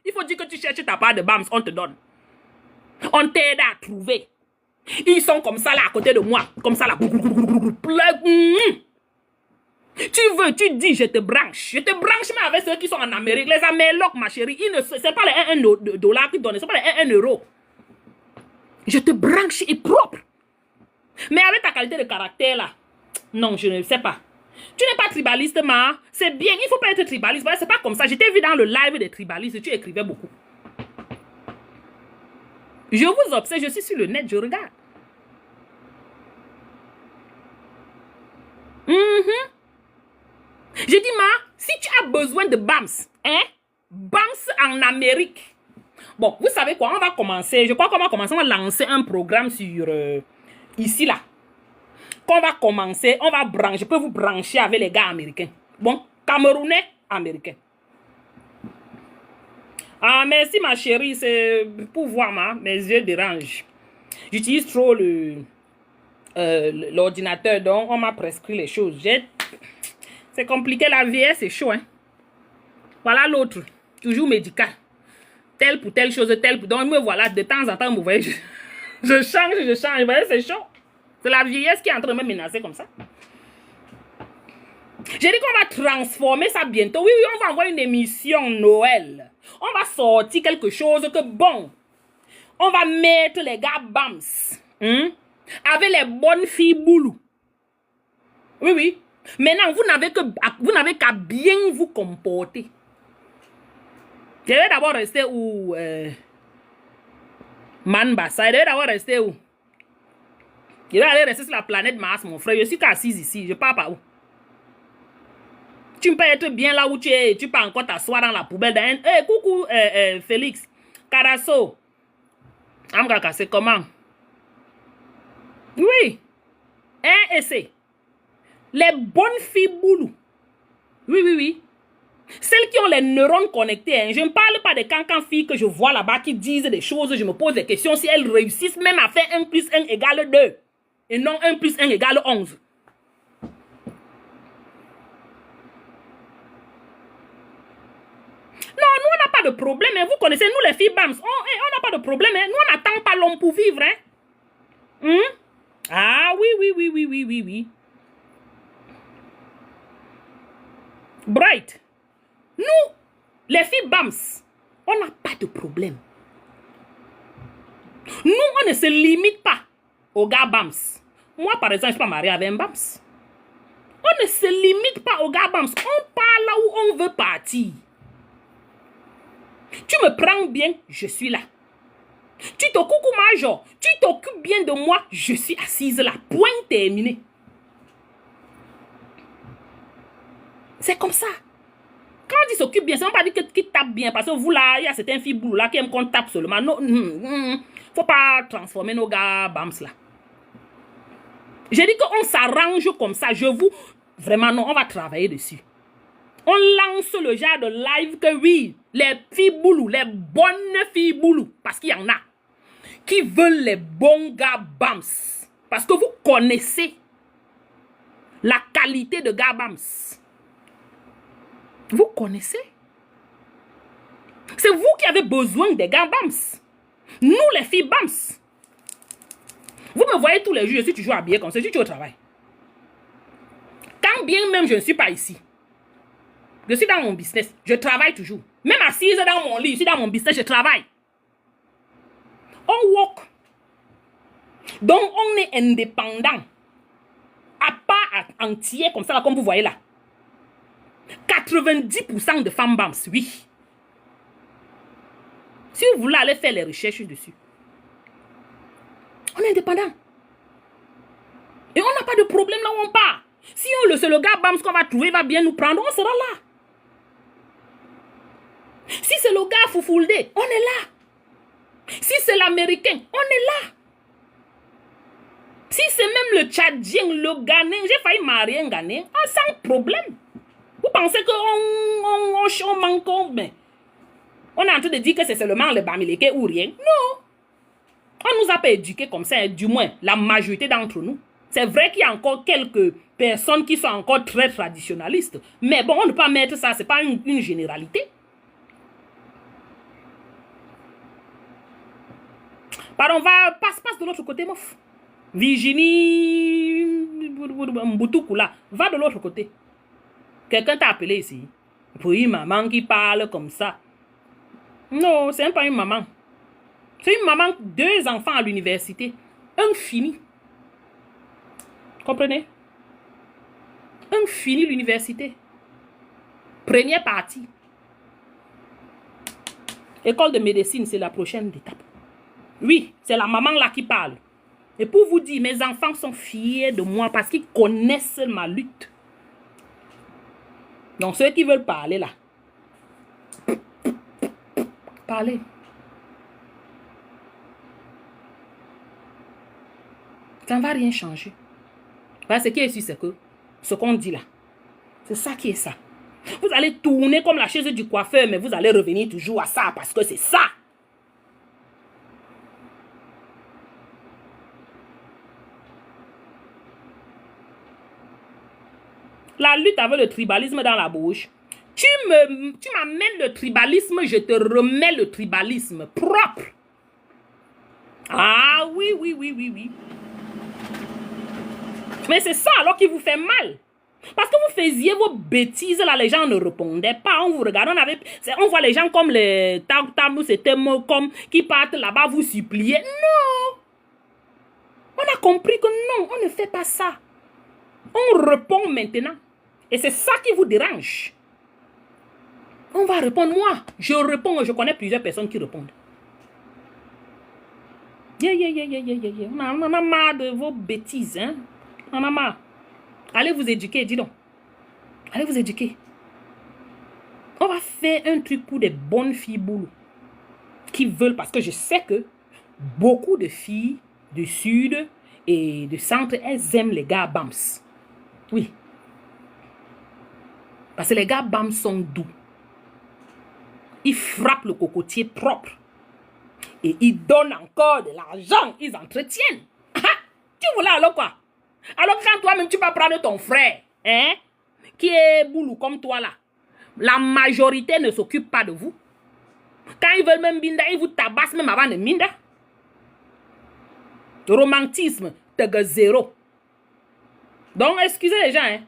Il faut dire que tu cherches ta part de Bams, on te donne. On t'aide à trouver. Ils sont comme ça là à côté de moi, comme ça là. Tu veux, tu dis, je te branche. Je te branche mais avec ceux qui sont en Amérique. Les Amélocs, ma chérie, c'est pas les 1 dollar qui donnent, c'est pas les 1 euro. Je te branche et propre. Mais avec ta qualité de caractère là, non, je ne sais pas. Tu n'es pas tribaliste, ma. C'est bien, il faut pas être tribaliste. C'est pas comme ça. Je t'ai vu dans le live des tribalistes, tu écrivais beaucoup. Je vous observe, je suis sur le net, je regarde. J'ai dit, ma, si tu as besoin de Bams, hein, Bams en Amérique. Bon, vous savez quoi, on va commencer, je crois qu'on va commencer, on va lancer un programme sur, ici, là. Qu'on va commencer, on va brancher, je peux vous brancher avec les gars américains. Bon, Camerounais, américains. Ah, merci ma chérie, c'est pour voir, mes yeux dérangent. J'utilise trop l'ordinateur, donc on m'a prescrit les choses. C'est compliqué, la vieillesse, c'est chaud, hein. Voilà l'autre, toujours médical. Tel pour telle chose, tel pour... Donc, me voilà, de temps en temps, vous voyez, je change, vous voyez, c'est chaud. C'est la vieillesse qui est en train de me menacer comme ça. J'ai dit qu'on va transformer ça bientôt. Oui, on va envoyer une émission Noël. On va sortir quelque chose que, bon, on va mettre les gars Bams, avec les bonnes filles boulou. Oui, oui. Maintenant, vous n'avez qu'à bien vous comporter. Je vais d'abord rester où Manbassa. Je vais d'abord rester où? Je vais aller rester sur la planète Mars, mon frère. Je suis qu'assise ici. Je pars pas où? Tu peux être bien là où tu es. Tu peux encore t'asseoir dans la poubelle. Hey, coucou, Félix. Carasso. Amgaka, c'est comment? Oui. Et c'est. Les bonnes filles boulou. Oui, oui, oui. Celles qui ont les neurones connectés. Hein. Je ne parle pas des cancans filles que je vois là-bas qui disent des choses. Je me pose des questions si elles réussissent même à faire 1 plus 1 égale 2. Et non 1 plus 1 égale 11. Non, nous, on n'a pas de problème. Hein. Vous connaissez, nous, les filles Bams, on n'a pas de problème. Hein. Nous, on n'attend pas l'homme pour vivre. Hein. Ah, oui, oui, oui, oui, oui, oui, oui. Bright. Nous, les filles Bams, on n'a pas de problème. Nous, on ne se limite pas aux gars Bams. Moi, par exemple, je ne suis pas mariée avec un Bams. On ne se limite pas aux gars Bams. On part là où on veut partir. Tu me prends bien, je suis là. Tu t'occupes, Major, tu t'occupes bien de moi, je suis assise là. Point terminé. C'est comme ça. Quand on dit s'occupe bien, ça ne veut pas dire qu'il tape bien. Parce que vous là, il y a certains filles boulot là qui aiment qu'on tape seulement. Non, faut pas transformer nos gars Bams là. J'ai dit qu'on s'arrange comme ça. Je vous... Vraiment non, on va travailler dessus. On lance le genre de live que oui, les filles boulou, les bonnes filles boulou, parce qu'il y en a, qui veulent les bons gars Bams. Parce que vous connaissez la qualité de gars Bams. Vous connaissez. C'est vous qui avez besoin des gars Bams. Nous, les filles Bams. Vous me voyez tous les jours, je suis toujours habillé comme ça, je suis au travail. Quand bien même je ne suis pas ici, je suis dans mon business, je travaille toujours. Même assise dans mon lit, je suis dans mon business, je travaille. On walk. Donc on est indépendant. À part entier comme ça, là, comme vous voyez là. 90% de femmes BAMS, oui. Si vous voulez aller faire les recherches dessus. On est indépendant. Et on n'a pas de problème là où on part. Si c'est le gars BAMS qu'on va trouver, va bien nous prendre, on sera là. Si c'est le gars Foufoulde, on est là. Si c'est l'Américain, on est là. Si c'est même le Tchadien, le Ghanéen, j'ai failli marier un Ghanéen, sans problème. Vous pensez qu'on manque, mais on est en train de dire que c'est seulement le Bamileke ou rien. Non. On nous a pas éduqués comme ça, du moins la majorité d'entre nous. C'est vrai qu'il y a encore quelques personnes qui sont encore très traditionnalistes. Mais bon, on ne peut pas mettre ça, c'est pas une généralité. Pardon, passe de l'autre côté, mof. Virginie Mboutoukula, va de l'autre côté. Quelqu'un t'a appelé ici. Pour une maman qui parle comme ça. Non, c'est pas une maman. C'est une maman, 2 enfants à l'université. Un fini. Comprenez? Un fini l'université. Première partie. École de médecine, c'est la prochaine étape. Oui, c'est la maman là qui parle. Et pour vous dire, mes enfants sont fiers de moi parce qu'ils connaissent ma lutte. Donc ceux qui veulent parler là, parlez. Ça ne va rien changer. Parce que ce qui est sûr, c'est que ce qu'on dit là, c'est ça qui est ça. Vous allez tourner comme la chaise du coiffeur, mais vous allez revenir toujours à ça parce que c'est ça. La lutte avec le tribalisme dans la bouche. Tu m'amènes le tribalisme, je te remets le tribalisme propre. Ah oui. Mais c'est ça alors qui vous fait mal. Parce que vous faisiez vos bêtises, là, les gens ne répondaient pas. On vous regarde, on voit les gens comme les tam, c'était comme qui partent là-bas vous supplier. Non. On a compris que non, on ne fait pas ça. On répond maintenant. Et c'est ça qui vous dérange. On va répondre, moi. Je réponds, je connais plusieurs personnes qui répondent. On en a marre de vos bêtises, hein. On en a marre. Allez vous éduquer, dis donc. Allez vous éduquer. On va faire un truc pour des bonnes filles boulot. Qui veulent, parce que je sais que beaucoup de filles du sud et du centre, elles aiment les gars BAMS. Oui. Parce que les gars BAMS sont doux. Ils frappent le cocotier propre. Et ils donnent encore de l'argent. Ils entretiennent. Tu voulais alors quoi? Alors quand toi-même tu vas prendre ton frère, hein, qui est boulou comme toi là, la majorité ne s'occupe pas de vous. Quand ils veulent même binda, ils vous tabassent même avant de binda. Romantisme, t'es 0. Donc excusez les gens, hein.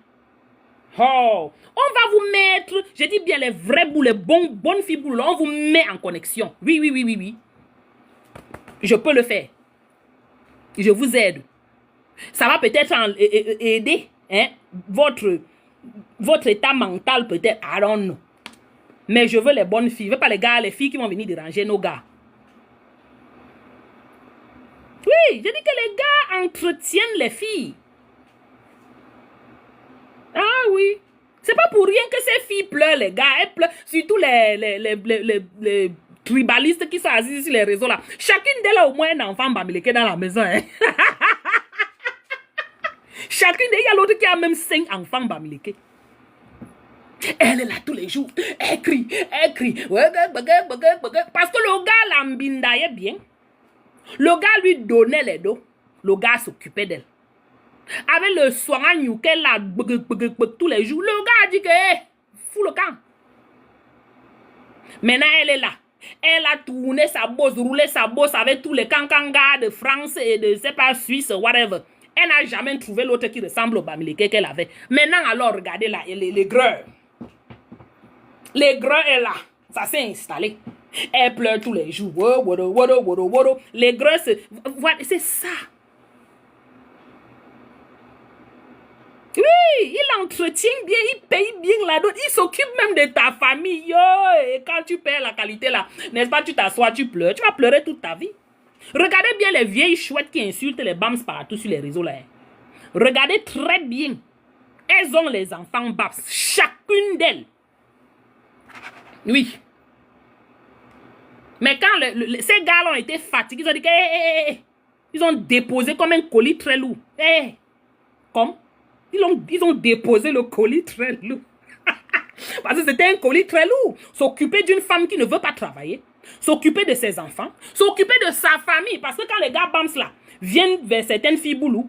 Oh, on va vous mettre, je dis bien les vrais boules, les bonnes filles boules, on vous met en connexion. Oui. Je peux le faire. Je vous aide. Ça va peut-être aider, hein, votre état mental peut-être, I don't know. Mais je veux les bonnes filles. Je veux pas les filles qui vont venir déranger nos gars. Oui, je dis que les gars entretiennent les filles. Ah oui. C'est pas pour rien que ces filles pleurent, les gars. Elles pleurent, surtout les tribalistes qui sont assis sur les réseaux là. Chacune d'elles a au moins un enfant bamileke dans la maison. Hein. Chacune d'elles, il y a l'autre qui a même 5 enfants bamileke. Elle est là tous les jours. Elle crie. Parce que le gars l'embindaillait bien. Le gars lui donnait les dos. Le gars s'occupait d'elle. Avec le soin qu'elle a tous les jours. Le gars a dit que fous le camp. Maintenant elle est là. Elle a tourné sa bosse, roulé sa bosse avec tous les cancangas de France et de, c'est pas, Suisse, whatever. Elle n'a jamais trouvé l'autre qui ressemble au Bamileke qu'elle avait. Maintenant, alors, regardez là, les greurs. Les greurs est là. Ça s'est installé. Elle pleure tous les jours. Les greurs, c'est ça. Oui, il entretient bien, il paye bien la dot, il s'occupe même de ta famille. Yo, et quand tu perds la qualité là, n'est-ce pas, tu t'assois, tu pleures. Tu vas pleurer toute ta vie. Regardez bien les vieilles chouettes qui insultent les bams partout sur les réseaux là. Regardez très bien. Elles ont les enfants bams, chacune d'elles. Oui. Mais quand ces gars ont été fatigués, ils ont dit que ils ont déposé comme un colis très lourd. Comme ils ont déposé le colis très lourd. Parce que c'était un colis très lourd. S'occuper d'une femme qui ne veut pas travailler, s'occuper de ses enfants, s'occuper de sa famille. Parce que quand les gars bams là viennent vers certaines filles boulot,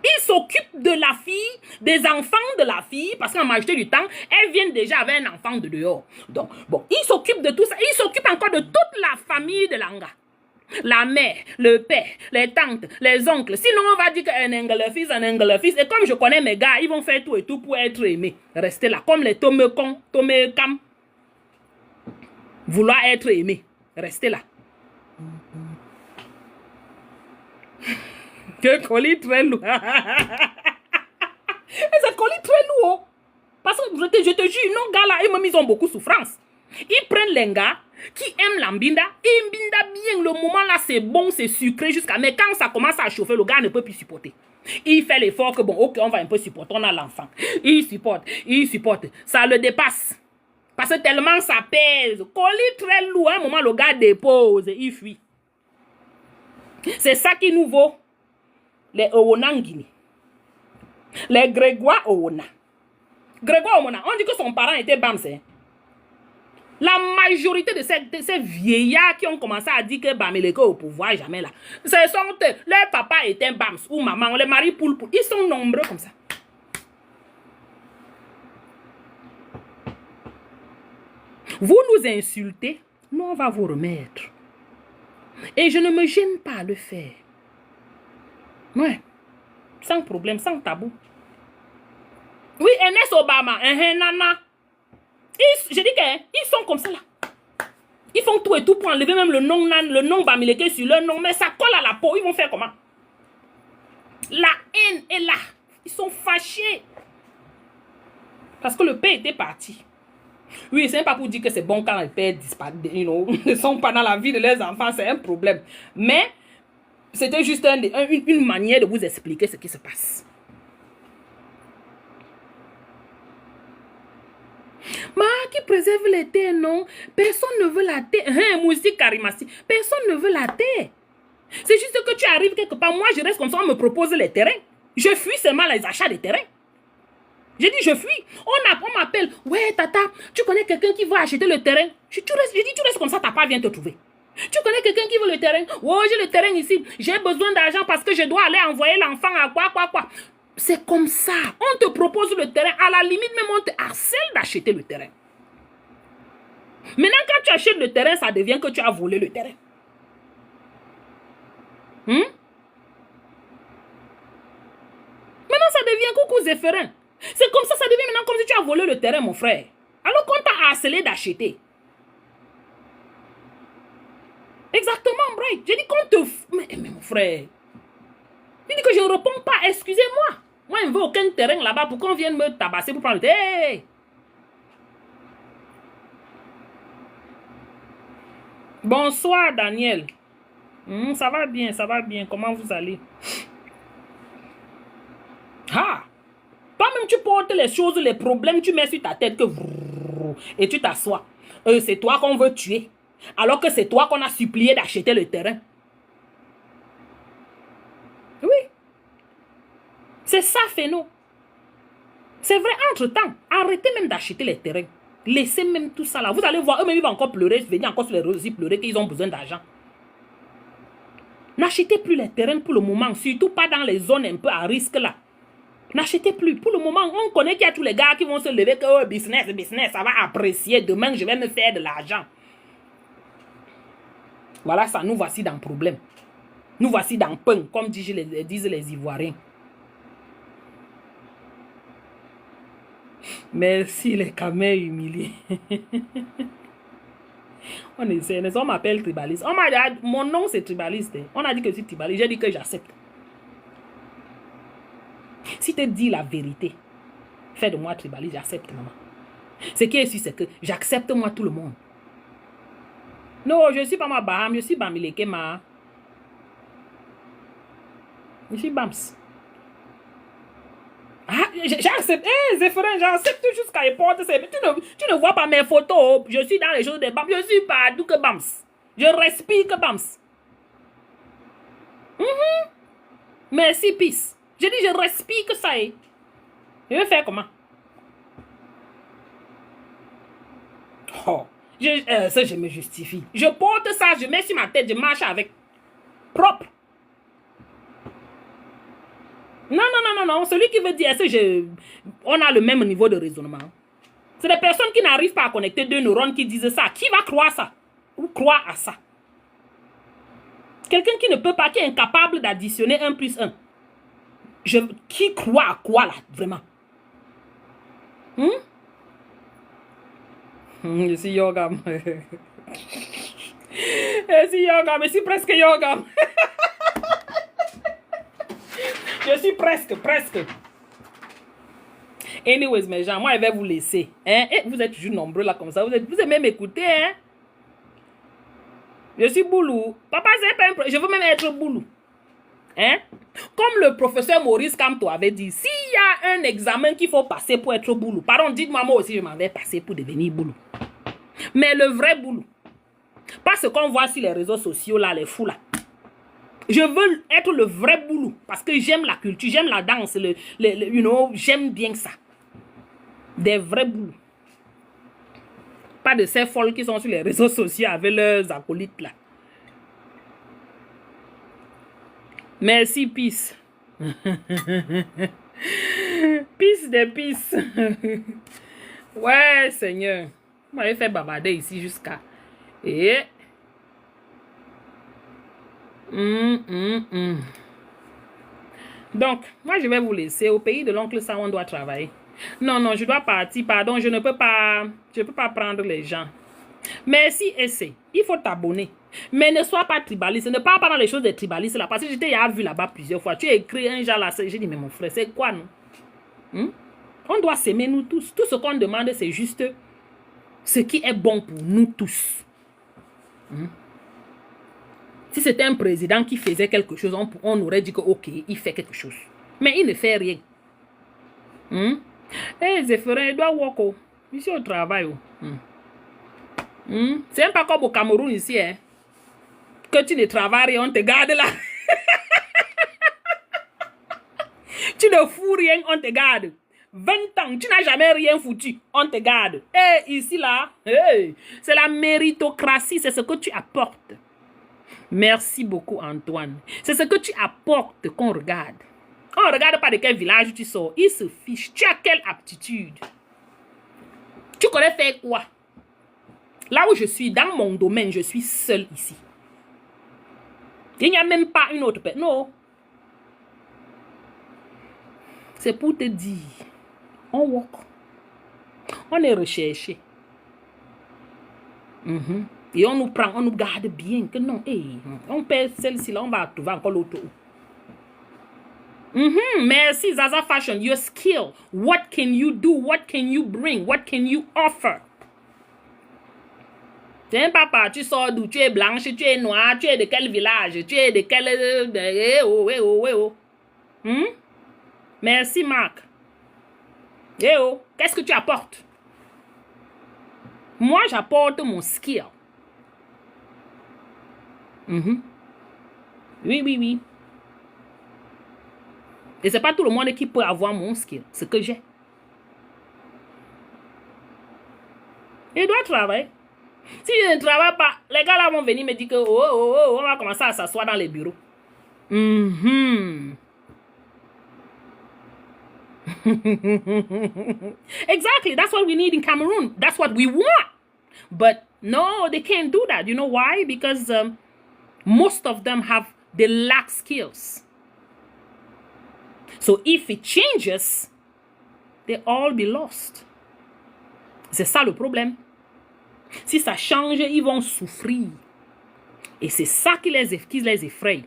ils s'occupent de la fille, des enfants de la fille, parce qu'en majorité du temps, elles viennent déjà avec un enfant de dehors. Donc, bon, ils s'occupent de tout ça. Ils s'occupent encore de toute la famille de l'anga. La mère, le père, les tantes, les oncles. Sinon, on va dire qu'un engle-fils, un engle-fils. Et comme je connais mes gars, ils vont faire tout et tout pour être aimés. Restez là. Comme les tomekon, tomekam. Vouloir être aimé. Restez là. Que colis très lourd. Et c'est colis très lourd. Parce que je te jure, nos gars là, ils ont beaucoup de souffrance. Ils prennent les gars qui aiment la mbinda. Et mbinda bien, le moment là, c'est bon, c'est sucré jusqu'à... Mais quand ça commence à chauffer, le gars ne peut plus supporter. Il fait l'effort que bon, ok, on va un peu supporter, on a l'enfant. Il supporte. Ça le dépasse. Parce que tellement ça pèse. Colis très lourd, à un moment, le gars dépose, il fuit. C'est ça qui nous vaut les Owonangini. Les Grégoire Owona. Grégoire Owona, on dit que son parent était Bams. La majorité de ces vieillards qui ont commencé à dire que Bamileke au pouvoir, jamais là. Ce sont leur papa était Bams ou maman, les maris poule. Ils sont nombreux comme ça. Vous nous insultez, nous on va vous remettre. Et je ne me gêne pas à le faire. Ouais. Sans problème, sans tabou. Oui, Ernest Obama, nana. Je dis qu'ils sont comme ça là. Ils font tout et tout pour enlever même le nom Bamileke sur leur nom. Mais ça colle à la peau. Ils vont faire comment? La haine est là. Ils sont fâchés. Parce que le père était parti. Oui, c'est pas pour dire que c'est bon quand les pères ne sont pas dans la vie de leurs enfants. C'est un problème. Mais c'était juste une manière de vous expliquer ce qui se passe. Ma qui préserve les terres, non? Personne ne veut la terre. Hein, musique Karimasi. Personne ne veut la terre. C'est juste que tu arrives quelque part. Moi, je reste comme ça, on me propose les terrains. Je fuis seulement les achats des terrains. J'ai dit, je fuis. On m'appelle. Ouais, tata, tu connais quelqu'un qui veut acheter le terrain? Je dis, tu restes comme ça, ta part vient te trouver. Tu connais quelqu'un qui veut le terrain? Oh, j'ai le terrain ici. J'ai besoin d'argent parce que je dois aller envoyer l'enfant à quoi. C'est comme ça. On te propose le terrain. À la limite, même on te harcèle d'acheter le terrain. Maintenant, quand tu achètes le terrain, ça devient que tu as volé le terrain. Maintenant, ça devient coucou Zéphérin. C'est comme ça devient maintenant comme si tu as volé le terrain, mon frère. Alors qu'on t'a harcelé d'acheter. Exactement, Bright. J'ai dit qu'on te... Mais mon frère. Il dit que je ne réponds pas. Excusez-moi. Moi, je ne veux aucun terrain là-bas pour qu'on vienne me tabasser pour prendre le terrain. Hey. Bonsoir, Daniel. Ça va bien, ça va bien. Comment vous allez? Ah! Toi-même, tu portes les choses, les problèmes, tu mets sur ta tête que... Et tu t'assois. C'est toi qu'on veut tuer. Alors que c'est toi qu'on a supplié d'acheter le terrain. Oui. C'est ça, Féno. C'est vrai, entre-temps, arrêtez même d'acheter les terrains. Laissez même tout ça là. Vous allez voir, eux-mêmes, ils vont encore pleurer, venir encore sur les réseaux, pleurer qu'ils ont besoin d'argent. N'achetez plus les terrains pour le moment, surtout pas dans les zones un peu à risque là. N'achetez plus. Pour le moment, on connaît qu'il y a tous les gars qui vont se lever que oh, business, ça va apprécier. Demain, je vais me faire de l'argent. Voilà ça, nous voici dans le problème. Nous voici dans le pain, comme disent les Ivoiriens. Merci les camels humiliés. On essaie, on m'appelle tribaliste. Mon nom c'est tribaliste. On a dit que je suis tribaliste, j'ai dit que j'accepte. Si tu dis la vérité, fais de moi tribaliste, j'accepte, maman. Ce qui est sûr, c'est que j'accepte moi tout le monde. Non, je ne suis pas ma Baham, je suis Bamileke, ma. Je suis Bams. Ah, j'accepte. Hé, Zéphirin, j'accepte jusqu'à les portes. Tu ne vois pas mes photos. Je suis dans les choses des Bams. Je suis pas tout que Bams. Je respire que Bams. Merci, peace. Je dis, je respire que ça est. Je vais faire comment? Oh, ça, je me justifie. Je porte ça, je mets sur ma tête, je marche avec. Propre. Non. Celui qui veut dire ça, on a le même niveau de raisonnement. C'est des personnes qui n'arrivent pas à connecter deux neurones qui disent ça. Qui va croire ça? Ou croire à ça? Quelqu'un qui ne peut pas, qui est incapable d'additionner 1 plus 1. Qui croit à quoi là, vraiment? Je suis Yogam. Je suis Yogam, je suis presque Yogam. Je suis presque. Anyways, mes gens, moi, je vais vous laisser. Hein? Et vous êtes toujours nombreux là comme ça. Vous aimez m'écouter, hein? Je suis Boulou. Papa, c'est pas un problème. Je veux même être Boulou. Hein? Comme le professeur Maurice Kamto avait dit, s'il y a un examen qu'il faut passer pour être Boulou, pardon, dites-moi moi aussi, je m'en vais passer pour devenir Boulou. Mais le vrai Boulou. Pas ce qu'on voit sur les réseaux sociaux, là, les fous, là. Je veux être le vrai Boulou. Parce que j'aime la culture, j'aime la danse, j'aime bien ça. Des vrais Boulous. Pas de ces folles qui sont sur les réseaux sociaux avec leurs acolytes, là. Merci, peace. Peace de peace. Ouais, Seigneur. Moi, j'ai fait babader ici jusqu'à... Et... Donc, moi, je vais vous laisser. Au pays de l'oncle ça, on doit travailler. Non, je dois partir. Pardon, je ne peux pas prendre les gens. Merci, essaie. Il faut t'abonner. Mais ne sois pas tribaliste. Ne parle pas dans les choses des tribalistes là. Parce que j'étais vu là-bas plusieurs fois. Tu as écrit un genre là. J'ai dit, mais mon frère, c'est quoi, non? On doit s'aimer, nous tous. Tout ce qu'on demande, c'est juste ce qui est bon pour nous tous. Si c'était un président qui faisait quelque chose, on aurait dit que, ok, il fait quelque chose. Mais il ne fait rien. Zéphirin, il doit walk. Ici au travail. C'est pas comme au Cameroun ici, hein. Que tu ne travailles et on te garde là. Tu ne fous rien, on te garde. 20 ans, tu n'as jamais rien foutu, on te garde. Et ici là, c'est la méritocratie, c'est ce que tu apportes. Merci beaucoup, Antoine. C'est ce que tu apportes qu'on regarde. On ne regarde pas de quel village tu sors. Il se fiche. Tu as quelle aptitude? Tu connais faire quoi? Là où je suis, dans mon domaine, je suis seule ici. Il n'y a même pas une autre personne. Non. C'est pour te dire. On walk. On est recherché. Et on nous prend, on nous garde bien. Que non, on perd celle-ci là, on va trouver encore l'autre. Merci, Zaza Fashion. Your skill. What can you do? What can you bring? What can you offer? Tu es un papa, tu sors d'où? Tu es blanche, tu es noire, tu es de quel village? Tu es de quel... Merci, Marc. Qu'est-ce que tu apportes? Moi, j'apporte mon skill. Oui. Et c'est pas tout le monde qui peut avoir mon skill, ce que j'ai. Il doit travailler. Si je ne travaille pas, les gars là vont venir me dire que on va commencer à s'asseoir dans les bureaux. Exactly. That's what we need in Cameroon. That's what we want. But no, they can't do that. You know why? Because most of them they lack skills. So if it changes, they all be lost. C'est ça le problème. Si ça change, ils vont souffrir. Et c'est ça qui les effraie.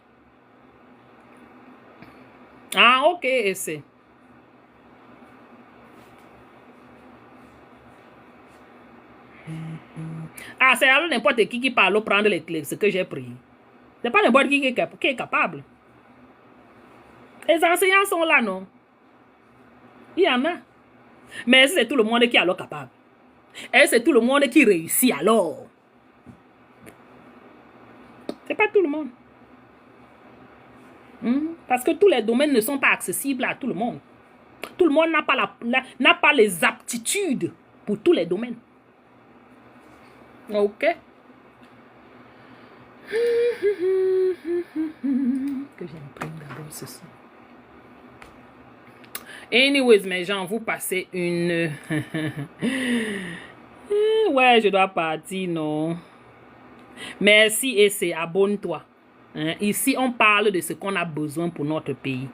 Ah, ok, c'est. Ah, c'est alors n'importe qui parle prendre les clés, ce que j'ai pris. C'est pas n'importe qui est capable. Les enseignants sont là, non? Il y en a. Mais c'est tout le monde qui est alors capable. Et c'est tout le monde qui réussit alors. C'est pas tout le monde. Parce que tous les domaines ne sont pas accessibles à tout le monde. Tout le monde n'a pas les aptitudes pour tous les domaines. Ok. Que j'imprime d'abord ceci. Anyways, mes gens, vous passez une... Ouais, je dois partir, non. Merci et c'est abonne-toi. Ici, on parle de ce qu'on a besoin pour notre pays.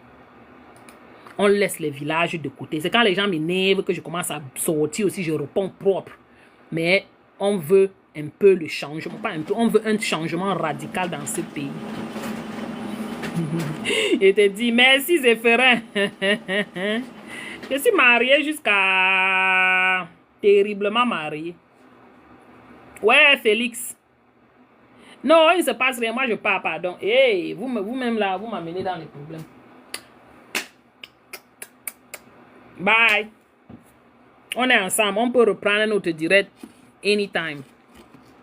On laisse les villages de côté. C'est quand les gens m'énervent que je commence à sortir aussi, je réponds propre. Mais on veut un peu le changement, pas un peu, on veut un changement radical dans ce pays. Et te dit, merci Zéphérin. Je suis mariée jusqu'à... terriblement mariée. Ouais, Félix. Non, il ne se passe rien. Moi, je pars, pardon. Hey, vous-même là, vous m'amenez dans les problèmes. Bye. On est ensemble. On peut reprendre notre direct anytime.